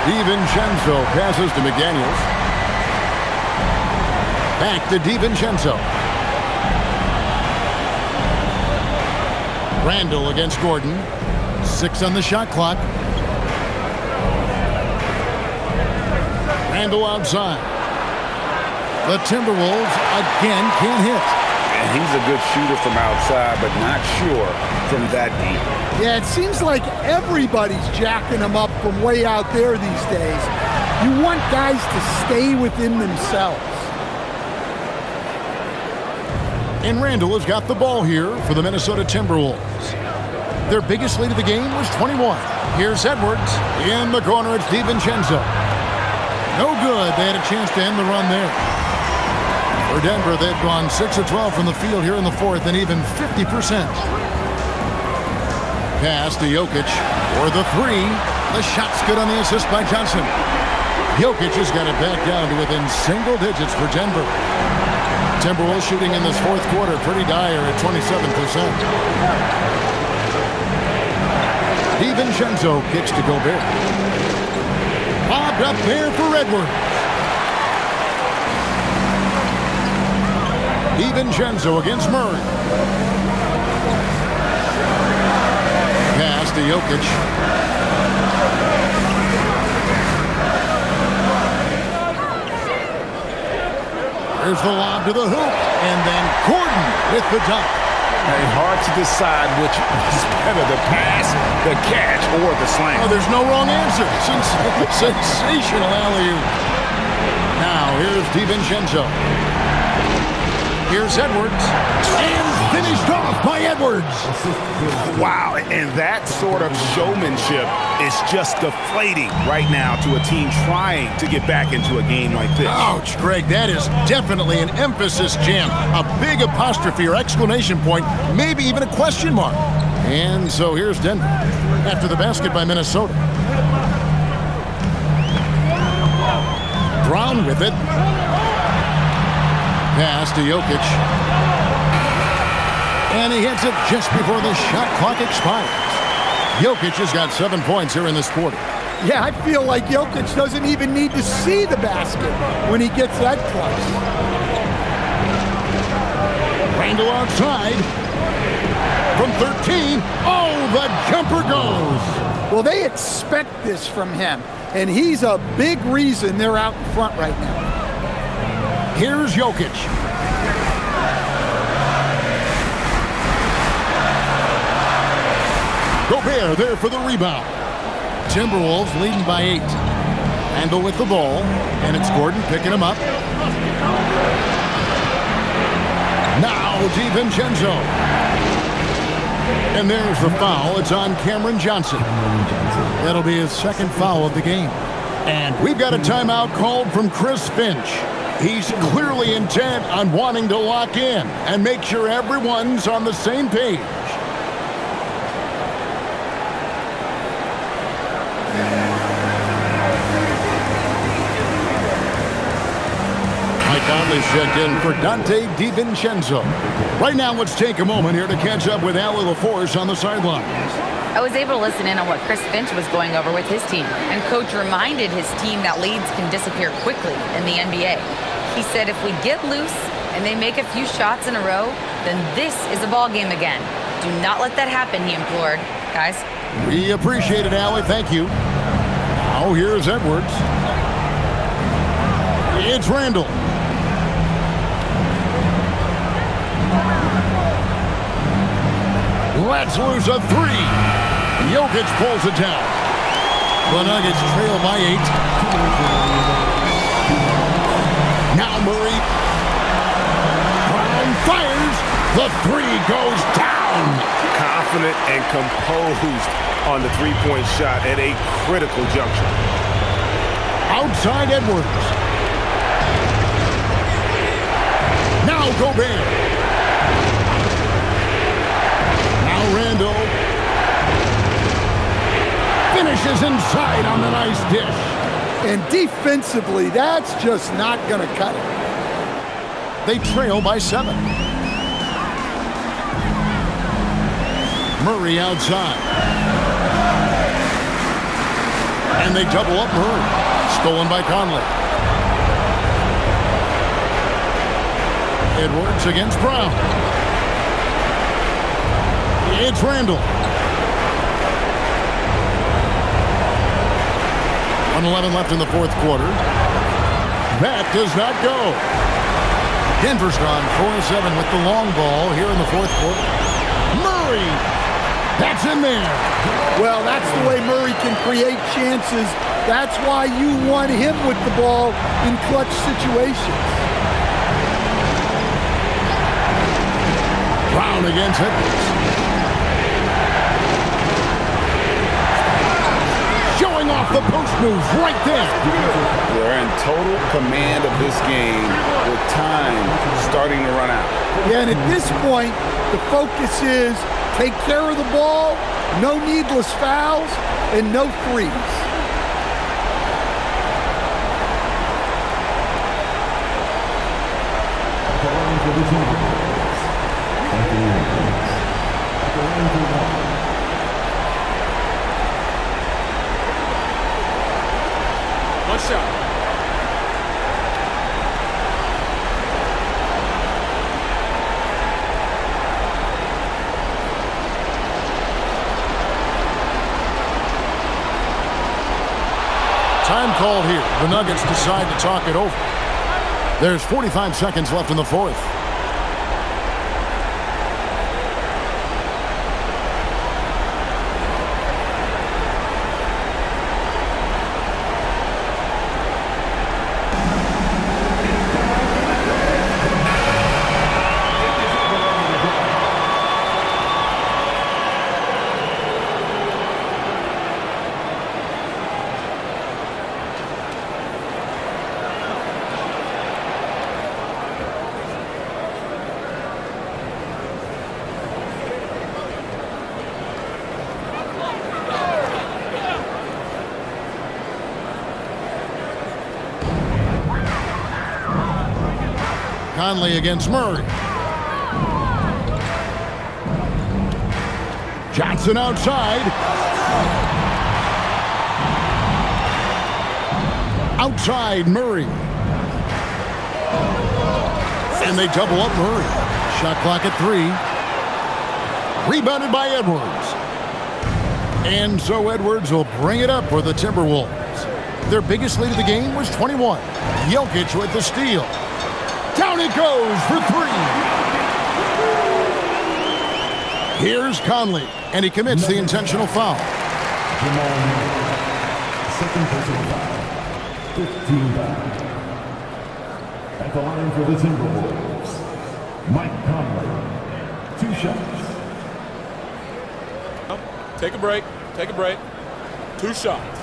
DiVincenzo passes to McDaniels. Back to DiVincenzo. Randall against Gordon. 6 on the shot clock. Randall outside. The Timberwolves again can't hit. And he's a good shooter from outside, but not sure from that deep. Yeah, it seems like everybody's jacking him up from way out there these days. You want guys to stay within themselves. And Randall has got the ball here for the Minnesota Timberwolves. Their biggest lead of the game was 21. Here's Edwards. In the corner, it's DiVincenzo. No good. They had a chance to end the run there. For Denver, they've gone 6 of 12 from the field here in the fourth and even 50%. Pass to Jokic for the 3. The shot's good on the assist by Johnson. Jokic has got it back down to within single digits for Denver. Timberwolves shooting in this fourth quarter pretty dire at 27%. DiVincenzo kicks to Gobert. Bobbed up there for Edwards. DiVincenzo against Murray. Pass to Jokic. There's the lob to the hoop, and then Gordon with the dunk. And hard to decide which is better, the pass, the catch, or the slam. Oh, there's no wrong answer. Sensational alley-oop. Now here's DiVincenzo. Here's Edwards. And finished off by Edwards. Wow, and that sort of showmanship is just deflating right now to a team trying to get back into a game like this. Ouch, Greg, that is definitely an emphasis jam. A big apostrophe or exclamation point, maybe even a question mark. And so here's Denver after the basket by Minnesota. Brown with it. Pass to Jokic. And he hits it just before the shot clock expires. Jokic has got 7 points here in this quarter. Yeah, I feel like Jokic doesn't even need to see the basket when he gets that close. Randle outside. From 13. Oh, the jumper goes. Well, they expect this from him, and he's a big reason they're out in front right now. Here's Jokic. Gobert there for the rebound. Timberwolves leading by 8. Randle with the ball, and it's Gordon picking him up. Now DiVincenzo. And there's the foul. It's on Cameron Johnson. That'll be his second foul of the game. And we've got a timeout called from Chris Finch. He's clearly intent on wanting to lock in and make sure everyone's on the same page. Mike Conley's checked in for Dante DiVincenzo. Right now, let's take a moment here to catch up with Allie LaForce on the sidelines. I was able to listen in on what Chris Finch was going over with his team, and Coach reminded his team that leads can disappear quickly in the NBA. He said if we get loose and they make a few shots in a row, then this is a ball game again. Do not let that happen, he implored. Guys. We appreciate it, Allie. Thank you. Now here's Edwards. It's Randle. Let's lose a 3. Jokic pulls it down. The Nuggets trail by 8. Now Murray. Brown fires. The 3 goes down. Confident and composed on the three-point shot at a critical juncture. Outside Edwards. Now Gobert. Randle finishes inside on the nice dish. And defensively, that's just not going to cut it. They trail by 7. Murray outside. And they double up Murray. Stolen by Conley. Edwards against Brown. It's Randle. 1:11 left in the fourth quarter. That does not go. Denver's gone 4-7 with the long ball here in the fourth quarter. Murray! That's in there. Well, that's the way Murray can create chances. That's why you want him with the ball in clutch situations. Brown against Edwards. Showing off the post moves right there. They're in total command of this game with time starting to run out. Yeah, and at this point, the focus is take care of the ball, no needless fouls, and no threes. One shot. Time called here. The Nuggets decide to talk it over. There's 45 seconds left in the fourth. Conley against Murray. Johnson outside. Outside Murray. And they double up Murray. Shot clock at 3. Rebounded by Edwards. And so Edwards will bring it up for the Timberwolves. Their biggest lead of the game was 21. Jokic with the steal. Down it goes for 3. Here's Conley, and he commits the intentional foul. Second personal foul. 15 fouls. At the line for the Timberwolves, Mike Conley. 2 shots. Take a break. Take a break. 2 shots.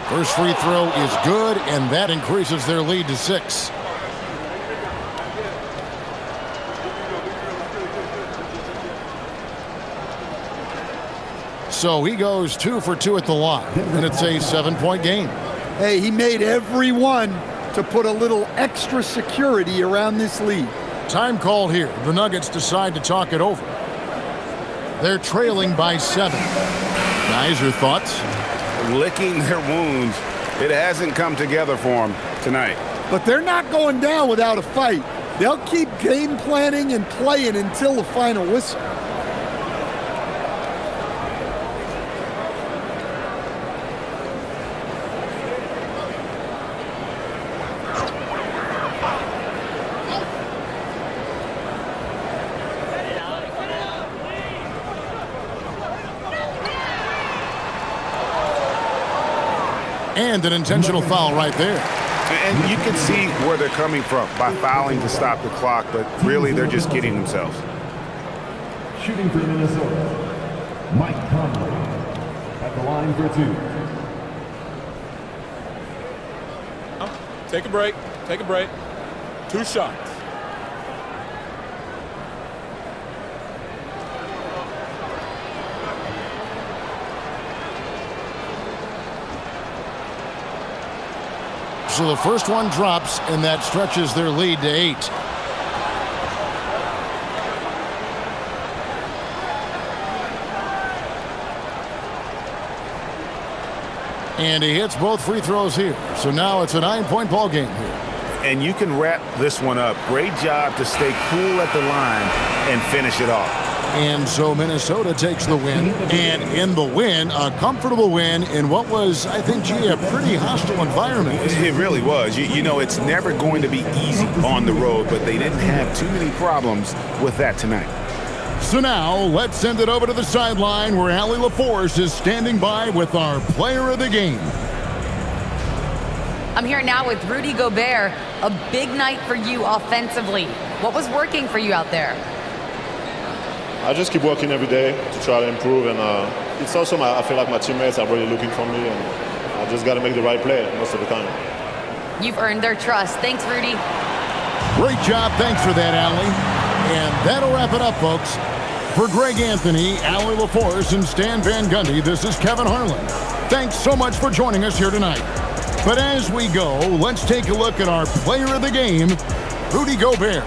First free throw is good, and that increases their lead to 6. So he goes 2 for 2 at the line, and it's a 7-point game. Hey, he made every one to put a little extra security around this lead. Time called here. The Nuggets decide to talk it over. They're trailing by 7. Guys, your thoughts? Licking their wounds. It hasn't come together for them tonight. But they're not going down without a fight. They'll keep game planning and playing until the final whistle. And an intentional foul right there. And you can see where they're coming from by fouling to stop the clock, but really they're just kidding themselves. Shooting for Minnesota, Mike Conley. At the line for 2. Take a break. Take a break. 2 shots. So the first one drops, and that stretches their lead to 8. And he hits both free throws here. So now it's a 9-point ball game here. And you can wrap this one up. Great job to stay cool at the line and finish it off. And so Minnesota takes the win, and in the win, a comfortable win in what was, I think, a pretty hostile environment. It really was. You know, it's never going to be easy on the road, but they didn't have too many problems with that tonight. So now, let's send it over to the sideline where Allie LaForce is standing by with our player of the game. I'm here now with Rudy Gobert. A big night for you offensively. What was working for you out there? I just keep working every day to try to improve, and it's also I feel like my teammates are really looking for me, and I just got to make the right play most of the time. You've earned their trust. Thanks, Rudy. Great job. Thanks for that, Allie. And that'll wrap it up, folks. For Greg Anthony, Allie LaForce, and Stan Van Gundy, this is Kevin Harlan. Thanks so much for joining us here tonight. But as we go, let's take a look at our player of the game, Rudy Gobert.